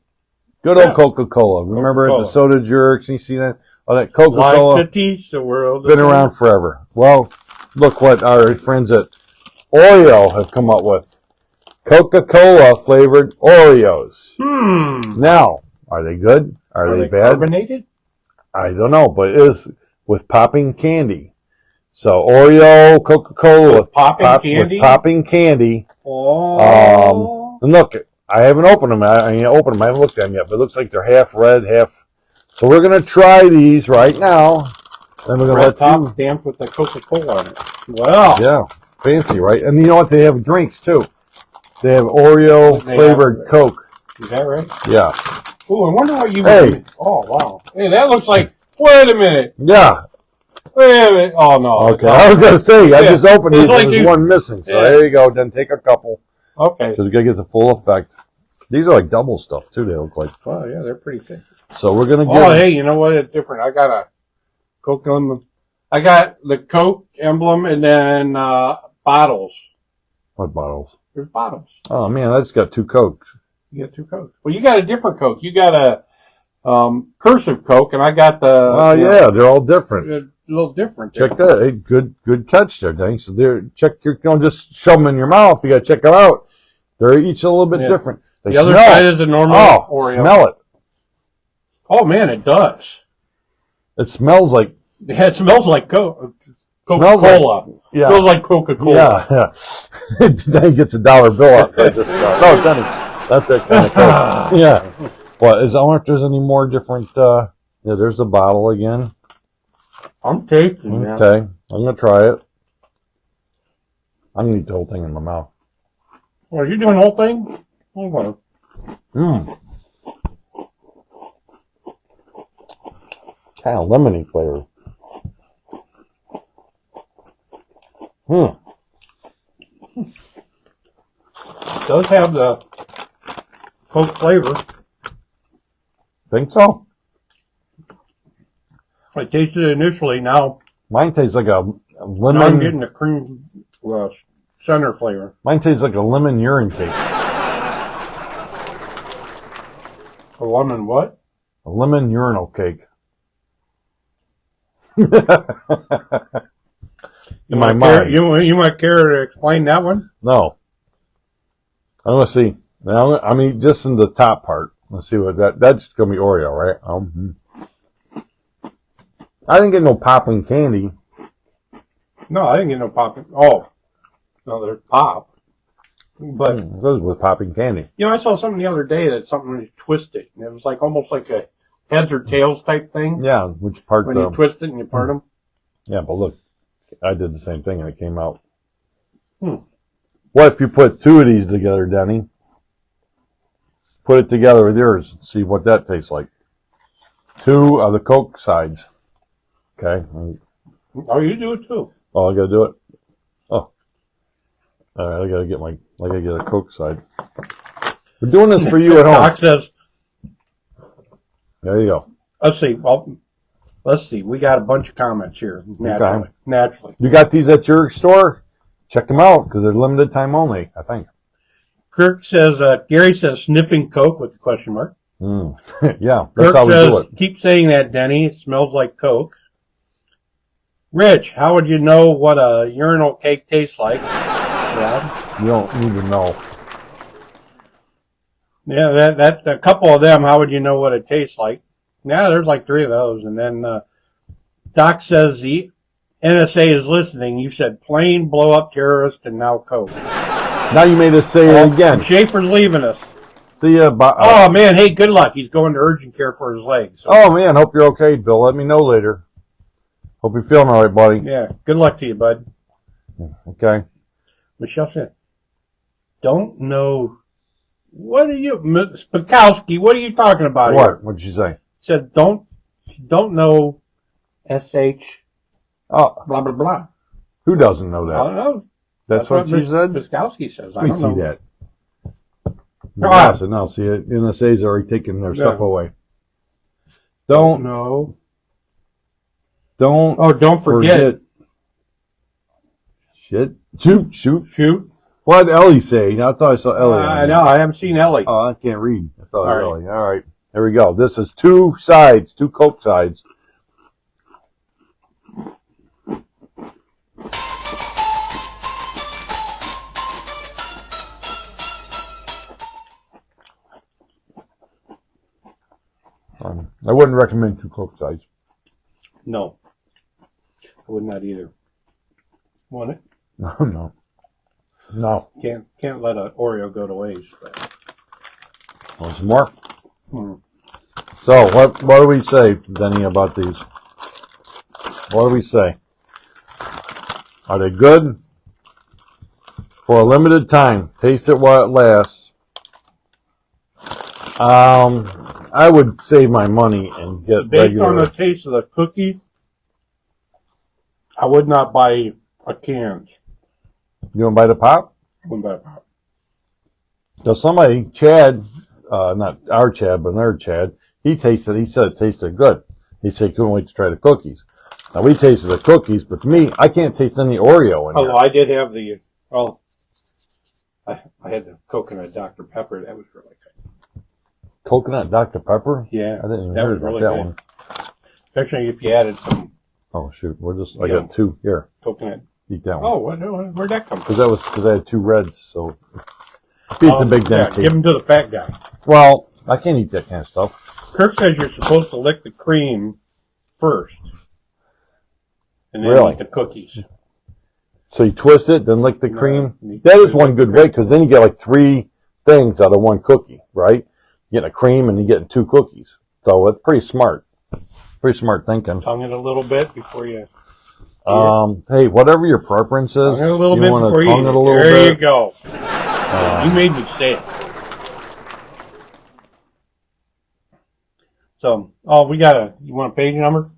Good old Coca-Cola. Remember Coca-Cola. the soda jerks, and you see that? Oh, that Coca-Cola. Life to teach the world. Been around forever. Well, look what our friends at Oreo have come up with. Coca-Cola flavored Oreos. Now, are they good? Are they bad? Carbonated? I don't know, but it is with popping candy. So Oreo, Coca-Cola with popping candy. Oh. And look, I haven't opened them. I haven't looked at them yet, but it looks like they're half red, half. So we're gonna try these right now. Then we're gonna Red let top you. stamped with the Coca-Cola on it. Wow. Yeah, fancy, right? And you know what? They have drinks too. They have Oreo flavored Coke. Is that right? Yeah. Ooh, I wonder what you. Hey. Oh wow. Hey, that looks like. Wait a minute. Yeah. Wait a minute. Oh no. Okay. I was gonna say I just opened these. Like There's one missing. So there you go. Then take a couple. Okay. Because we gotta get the full effect. These are like double stuff too. They look like. Oh yeah, they're pretty thick. So we're gonna get. Oh hey, you know what? It's different. I got a Coke emblem. I got the Coke emblem and then bottles. What bottles? There's bottles. Oh man, I just got 2 Cokes. You got 2 Cokes. Well, you got a different Coke. You got a cursive Coke, and I got the. Oh yeah, they're all different. A little different. Check that. Hey, good catch there, thanks. So don't just shove them in your mouth. You gotta check them out. They're each a little bit different. The other side is a normal Oreo. Smell it. Oh man, it does. It smells like. Yeah, it smells like Coca-Cola. Yeah. It smells like Coca-Cola. Yeah. Then he gets a $1 bill out for this stuff. No, Denny, not that kind of Coke. Yeah. Well, I wonder if there's any more different. Yeah, there's the bottle again. I'm tasting it. Okay, I'm gonna try it. I'm gonna eat the whole thing in my mouth. Are you doing the whole thing? Okay. Kind of lemony flavor. It does have the Coke flavor. Think so? I tasted it initially. Now mine tastes like a lemon. Now I'm getting the cream center flavor. Mine tastes like a lemon urine cake. A lemon what? A lemon urinal cake. In my mind. You might care to explain that one? No. I'm going to see. Now, I mean, just in the top part. Let's see what that's going to be Oreo, right? I didn't get no popping candy. No, I didn't get no popping. Oh. No, there's pop. But it goes with popping candy. You know, I saw something the other day that something twisted. And it was like almost like a heads or tails type thing. Yeah, which part when you twist it and you part them. Yeah, but look, I did the same thing and it came out. What if you put 2 of these together, Denny? Put it together with yours. See what that tastes like. 2 of the Coke sides. Okay. Oh, you do it too. Oh, I gotta do it. Oh. All right, I gotta get a Coke side. We're doing this for you at home. Doc says. There you go. Let's see. Well, let's see. We got a bunch of comments here. Naturally. Okay. Naturally. You got these at your store? Check them out because they're limited time only, I think. Kirk says, Gary says sniffing Coke with a question mark. Yeah, that's Kirk how we says, do it. Keep saying that, Denny. It smells like Coke. Rich, how would you know what a urinal cake tastes like? Yeah. You don't need to know. Yeah, that a couple of them, how would you know what it tastes like? Yeah, there's like 3 of those. And then Doc says the NSA is listening. You said plane, blow up terrorist, and now Coke. Now you made us say it again. Schaefer's leaving us. See ya. Oh, man. Hey, good luck. He's going to urgent care for his legs. So. Oh, man. Hope you're okay, Bill. Let me know later. Hope you're feeling all right, buddy. Yeah. Good luck to you, bud. Okay. Michelle said, don't know. What are you, Spakowski? What are you talking about here? What? What'd she say? Said don't know SH. Oh, Blah blah blah. who doesn't know I that? don't know. That's what she said? Spakowski says. Let me see that. Ah. No, see, NSA's already taken their Yeah. stuff away. Don't know. Don't. Oh, don't forget. Shit. Shoot. What did Ellie say? I thought I saw Ellie. I know. I haven't seen Ellie. Oh, I can't read. I thought All it was right. Ellie. All right. Here we go. This is two sides, two Coke sides. I wouldn't recommend two Coke sides. No, I would not either. Want it? No. Can't let an Oreo go to waste. But. Want some more? So, what do we say, Denny, about these? What do we say? Are they good? For a limited time. Taste it while it lasts. I would save my money and get Based regular. on the taste of the cookie, I would not buy a can. You want to buy the pop? I wouldn't buy a pop. So somebody, Chad, not our Chad, but another Chad, he tasted it. He said it tasted good. He said he couldn't wait to try the cookies. Now, we tasted the cookies, but to me, I can't taste any Oreo in Although here. I did have the, I had the coconut Dr. Pepper. That was really good. Coconut Dr. Pepper? Yeah, I didn't even that hear was about really that good. one. Especially if you added some Oh, shoot. I Yeah. got two. Here, coconut. eat that one. Oh, where'd that come from? Because I had two reds, so beat the big yeah, dentine. give them to the fat guy. Well, I can't eat that kind of stuff. Kirk says you're supposed to lick the cream first, and then Really? eat the cookies. So you twist it, then lick the No, cream. you That is twist one the good cream. way, because then you get like three things out of one cookie, right? You get a cream and you get two cookies. So it's pretty smart. Pretty smart thinking. Tongue it a little bit before you. Hey, whatever your preference is, Tongue it a little you bit want before to you eat tongue it. it a little There bit. you go. You made me say it. So, you want a page number?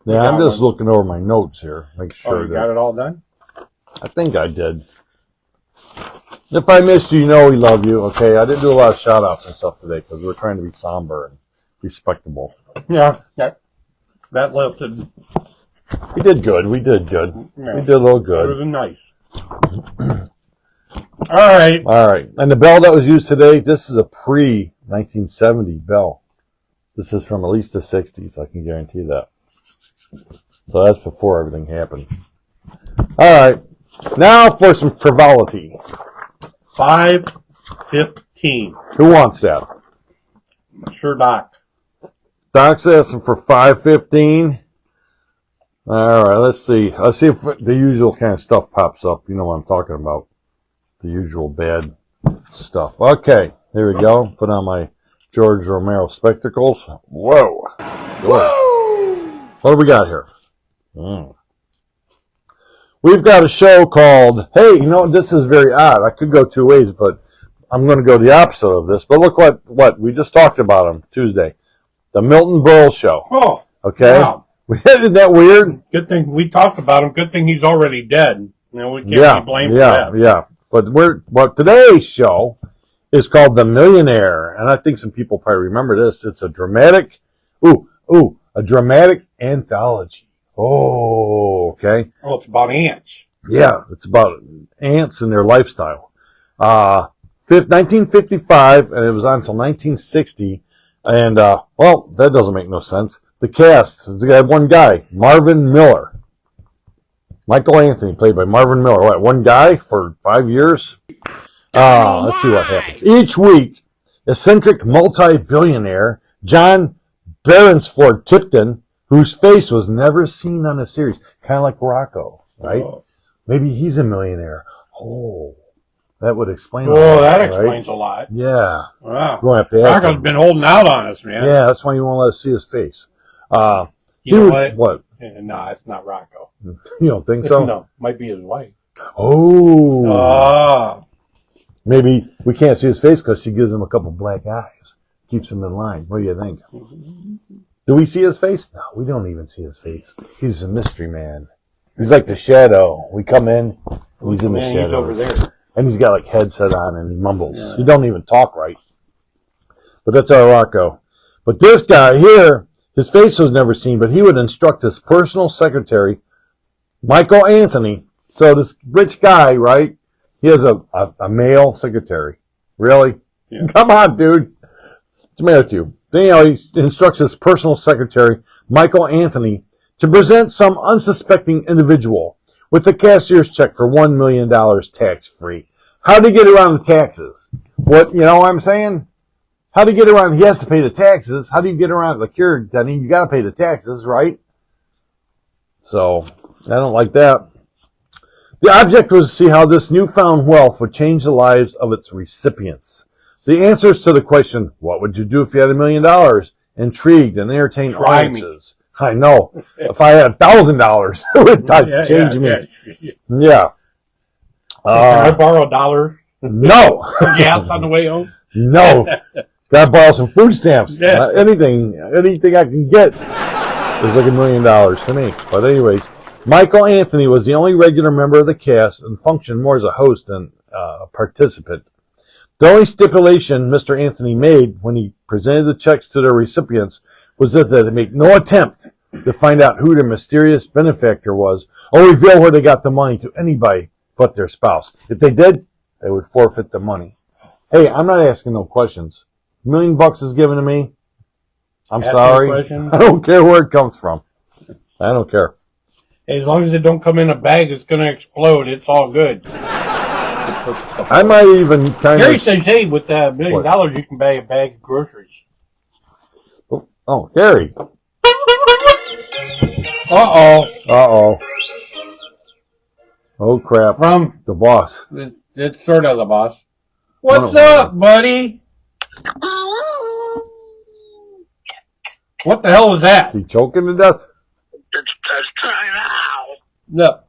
Yeah, I'm just looking over my notes here. Make Oh, sure you got it all done? I think I did. If I missed you, you know we love you, okay? I didn't do a lot of shout-outs and stuff today because we're trying to be somber and respectable. Yeah, that lifted. We did good. We did good. Yeah. We did a little Better good. than nice. All right. All right. And the bell that was used today, this is a pre-1970 bell. This is from at least the 60s. I can guarantee that. So that's before everything happened. All right. Now for some frivolity. 5:15. Who wants that? Sure, Doc. Doc's asking for 5:15. All right, let's see. Let's see if the usual kind of stuff pops up. You know what I'm talking about. The usual bad stuff. Okay, here we go. Put on my George Romero spectacles. Whoa. George. What do we got here? We've got a show called, hey, you know, this is very odd. I could go two ways, but I'm going to go the opposite of this. But look what we just talked about on Tuesday. The Milton Berle Show. Oh, Okay? wow. Isn't that weird? Good thing we talked about him. Good thing he's already dead. You know, we can't be blamed for that. Yeah. But today's show is called The Millionaire. And I think some people probably remember this. It's a dramatic anthology. Oh, okay. Oh, it's about ants. Yeah, it's about ants and their lifestyle. 1955, and it was on until 1960. And, well, that doesn't make no sense. The cast, they had one guy, Marvin Miller. Michael Anthony, played by Marvin Miller. What, one guy for 5 years? Let's see what happens. Each week, eccentric multi-billionaire John Beresford Tipton, whose face was never seen on a series, kind of like Rocco, right? Oh. Maybe he's a millionaire. Oh, that would explain. Oh, that right? explains a lot. Yeah, Wow. we're gonna have to ask Rocco's him. been holding out on us, man. Yeah, that's why you won't let us see his face. You know what? What? No, it's not Rocco. You don't think so? No, might be his wife. Oh. Maybe we can't see his face because she gives him a couple black eyes. Keeps him in line. What do you think? Do we see his face? No, we don't even see his face. He's a mystery man. He's like the shadow. We come in, he's in the shadow. He's over there. And he's got like headset on and he mumbles. Yeah. He don't even talk right. But that's our Rocco. But this guy here, his face was never seen, but he would instruct his personal secretary, Michael Anthony. So this rich guy, right? He has a male secretary. Really? Yeah. Come on, dude. What's the matter with you? Then, he instructs his personal secretary, Michael Anthony, to present some unsuspecting individual with a cashier's check for $1 million tax-free. How to get around the taxes? What, you know what I'm saying? How to get around, he has to pay the taxes. How do you get around, like here, Denny, you got to pay the taxes, right? So, I don't like that. The object was to see how this newfound wealth would change the lives of its recipients. The answers to the question, what would you do if you had $1 million? Intrigued and entertained audiences. I know. If I had $1,000, it would change me. Yeah. Can I borrow $1? No. Gas on the way home? No. Gotta borrow some food stamps. Yeah. Anything I can get is like $1 million to me. But anyways, Michael Anthony was the only regular member of the cast and functioned more as a host than a participant. The only stipulation Mr. Anthony made when he presented the checks to their recipients was that they make no attempt to find out who their mysterious benefactor was or reveal where they got the money to anybody but their spouse. If they did, they would forfeit the money. Hey, I'm not asking no questions. $1 million is given to me. I'm sorry. I don't care where it comes from. I don't care. Hey, as long as it don't come in a bag, it's going to explode. It's all good. I might even kind of... Gary says, hey, with $1 million, you can buy a bag of groceries. Oh, Gary. Uh-oh. Oh, crap. From the boss. It's sort of the boss. What's up, buddy? What the hell was that? Is he choking to death? It's just trying out. No.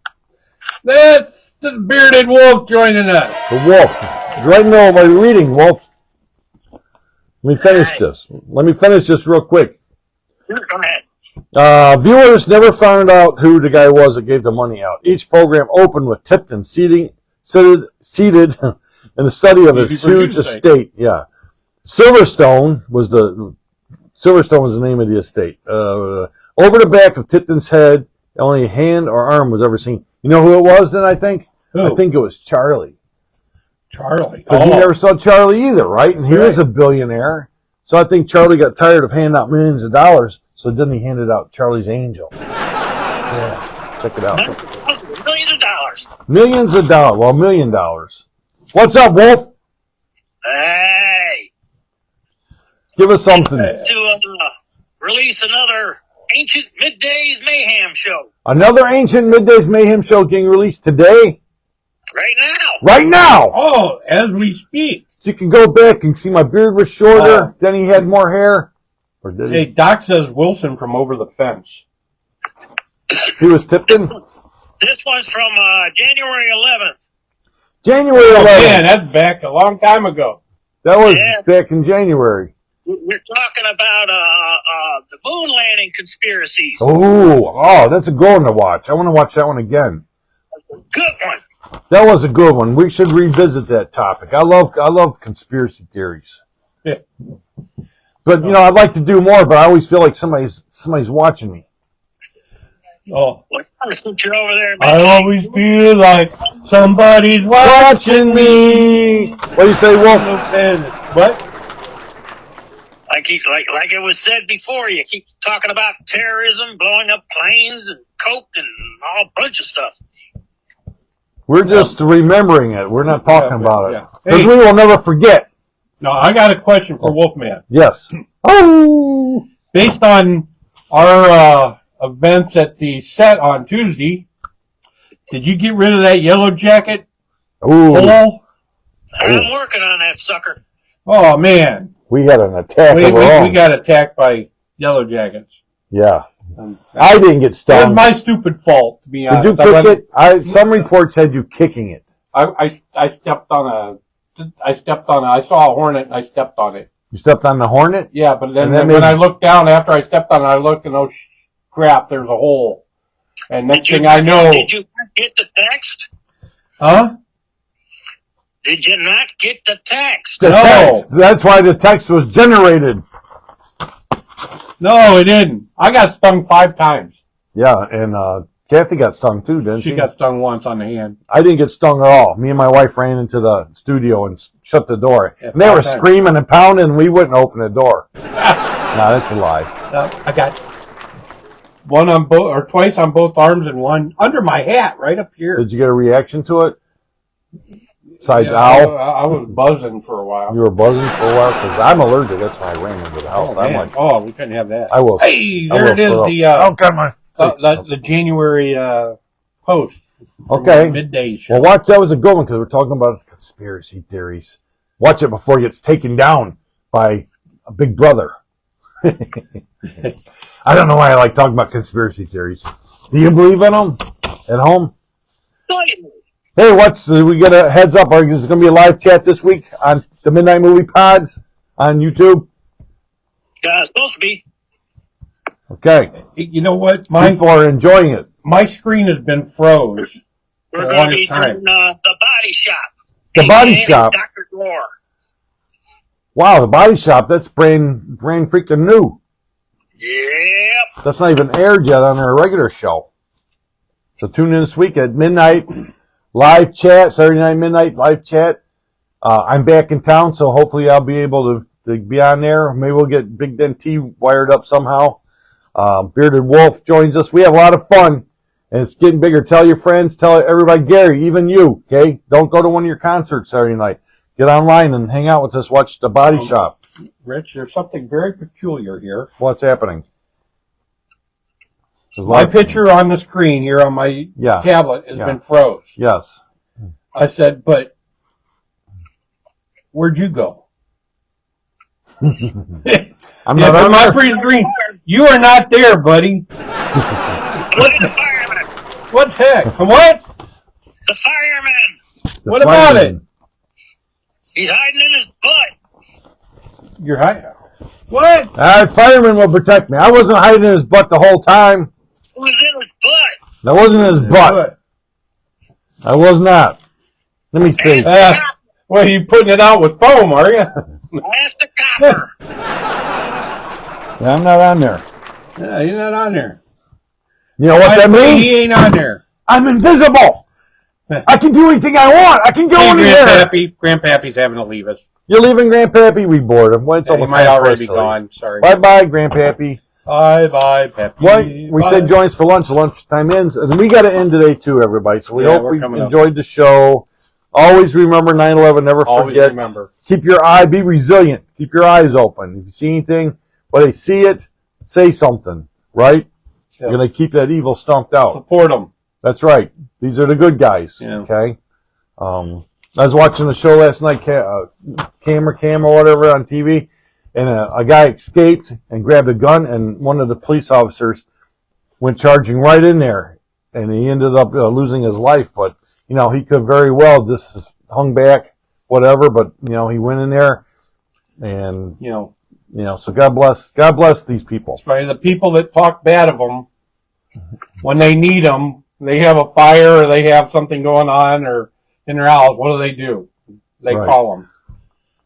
That's the bearded wolf joining us. The wolf. Right now, while you're reading, wolf. Let me finish this real quick. Go ahead. Viewers never found out who the guy was that gave the money out. Each program opened with Tipton seated in the study of his huge estate. Yeah. Silverstone was the name of the estate. Over the back of Tipton's head, only a hand or arm was ever seen. You know who it was then, I think? Who? I think it was Charlie. Charlie. Because you never saw Charlie either, right? And he was a billionaire. So I think Charlie got tired of handing out millions of dollars, so then he handed out Charlie's Angel. Yeah, check it out. Millions of dollars. Millions of dollars. Well, $1 million. What's up, Wolf? Hey. Give us something. To release another Ancient Middays Mayhem show. Another Ancient Middays Mayhem show getting released today? Right now. Right now! Oh, as we speak. So you can go back and see my beard was shorter, then he had more hair. Or did he? Hey, Doc says Wilson from over the fence. He was Tipton? This one's from January 11th. January 11th. Man, that's back a long time ago. That was back in January. We're talking about the moon landing conspiracies. Oh, that's a good one to watch. I want to watch that one again. Good one. That was a good one. We should revisit that topic. I love conspiracy theories. Yeah. But I'd like to do more, but I always feel like somebody's watching me. Oh. Since you're over there, I always feel like somebody's watching me. What do you say, Wolf? What? Like it was said before, you keep talking about terrorism, blowing up planes, and coke, and all a bunch of stuff. We're just remembering it. We're not talking about it. Because Hey. we will never forget. No, I got a question for Wolfman. Yes. Oh! Based on our events at the set on Tuesday, did you get rid of that yellow jacket? Ooh. I'm working on that sucker. Oh, man. We had an attack of our own. We got attacked by yellow jackets. Yeah. I didn't get stung. It was my stupid fault, to be honest. Did you kick it? Some reports had you kicking it. I stepped on a I stepped on it. I saw a hornet and I stepped on it. You stepped on the hornet? Yeah, but then And when I looked down after I stepped on it, I looked and oh crap, there's a hole. And next thing I know, did you get the text? huh? Did you not get the text? The No. text. That's why the text was generated. No, it didn't. I got stung 5 times. Yeah, and Kathy got stung too, didn't she? She got stung once on the hand. I didn't get stung at all. Me and my wife ran into the studio and shut the door. Yeah, And they were 5 times. screaming and pounding, and we wouldn't open the door. No, that's a lie. I got one on both, or twice on both arms, and one under my hat, right up here. Did you get a reaction to it? Besides, Yeah, ow, I was buzzing for a while. you were buzzing for a while? Because I'm allergic. That's why I ran into the house. Oh, I'm man. like, We couldn't have that. I will. Hey, I there will it is. throw The up. Oh, God, my the January post. from Okay. the midday show. Well, watch. That was a good one because we're talking about conspiracy theories. Watch it before it gets taken down by a big brother. I don't know why I like talking about conspiracy theories. Do you believe in them at home? Hey, we get a heads up. Is going to be a live chat this week on the Midnight Movie Pods on YouTube? It's supposed to be. Okay. You know what? People are enjoying it. My screen has been froze. We're For the going to be longest time. doing the body shop. The Body AKA Shop. Dr. Gore. Wow, the Body Shop. That's brand freaking new. Yep. That's not even aired yet on our regular show. So tune in this week at midnight. Live chat, Saturday night midnight live chat. I'm back in town, so hopefully I'll be able to be on there. Maybe we'll get Big Den T wired up somehow. Bearded Wolf joins us. We have a lot of fun, and it's getting bigger. Tell your friends, tell everybody, Gary, even you, okay? Don't go to one of your concerts Saturday night. Get online and hang out with us. Watch the Body Shop. Rich, there's something very peculiar here. What's happening? My picture on the screen here on my tablet has been froze. Yes. I said, but where'd you go? I'm not on my there. free screen. You are not there, buddy. What the fireman? What the heck? What? The fireman. What about it? He's hiding in his butt. You're hiding. What? All right, fireman will protect me. I wasn't hiding in his butt the whole time. It was in his butt. That wasn't in his butt. What? I was not. Let me see. Well, you putting it out with foam, are you? That's the copper. Yeah, I'm not on there. Yeah, you're not on there. You know what that means? He ain't on there. I'm invisible. I can do anything I want. I can go Hey, anywhere. Grandpappy's having to leave us. You're leaving Grandpappy? We bored him. Well, it's He almost might time for already us be to leave. gone. Sorry. Bye-bye, Grandpappy. Bye, Peppy. What? We said join us for lunch. Lunchtime ends. And we got to end today, too, everybody. So we hope we're we coming up. enjoyed the show. Always remember 9/11. Never Always forget. remember. Keep your eye. Be resilient. Keep your eyes open. If you see anything, when they see it, say something. Right? Yeah. You're going to keep that evil stomped out. Support them. That's right. These are the good guys. Yeah. Okay. I was watching the show last night, Cam or whatever on TV, and a guy escaped and grabbed a gun, and one of the police officers went charging right in there, and he ended up losing his life. But he could very well just hung back, whatever. But he went in there, and so God bless these people. That's right. The people that talk bad of them, when they need them, they have a fire or they have something going on or in their house, what do? They Right. call them.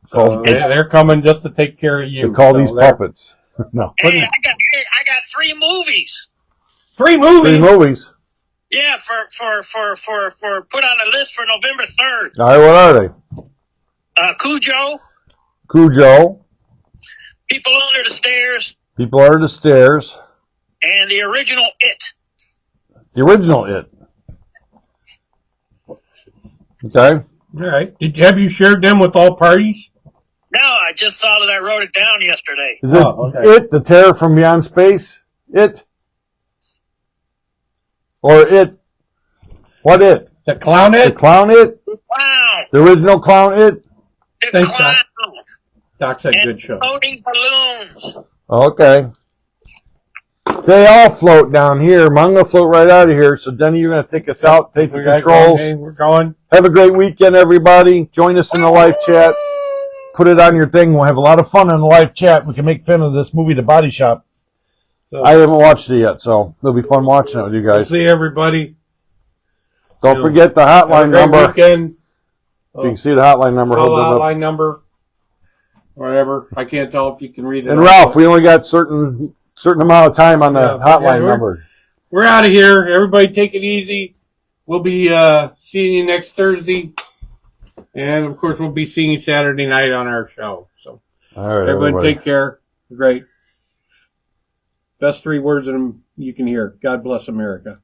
So they're coming just to take care of you. They call these puppets. No. Hey, I got 3 movies. 3 movies? 3 movies. Yeah, for put on the list for November 3rd. All right, what are they? Cujo. People Under the Stairs, People Under the Stairs. and the original It. The original It. Okay. All right. Have you shared them with all parties? No, I just saw that I wrote it down yesterday. Is it It, the Terror from Beyond Space? It? Or It? What It? The Clown The It? Clown It? Wow. The original Clown It? The Thanks, Clown. Doc said And good show. Floating Balloons. Okay. They all float down here. I'm going to float right out of here. So, Denny, you're going to take us out, take the controls. Okay, we're going. Have a great weekend, everybody. Join us in the live chat. Put it on your thing. We'll have a lot of fun in the live chat. We can make fun of this movie, The Body Shop. So, I haven't watched it yet, so it'll be fun watching it with you guys. See everybody. Don't forget the hotline number. Weekend. If you can see the hotline number, Call hold the it up. hotline number. Whatever. I can't tell if you can read it. And Ralph, we only got certain amount of time on the hotline we're- number. We're out of here. Everybody take it easy. We'll be seeing you next Thursday. And, of course, we'll be seeing you Saturday night on our show. So, All right, everybody take care. Great. Best 3 words you can hear. God bless America.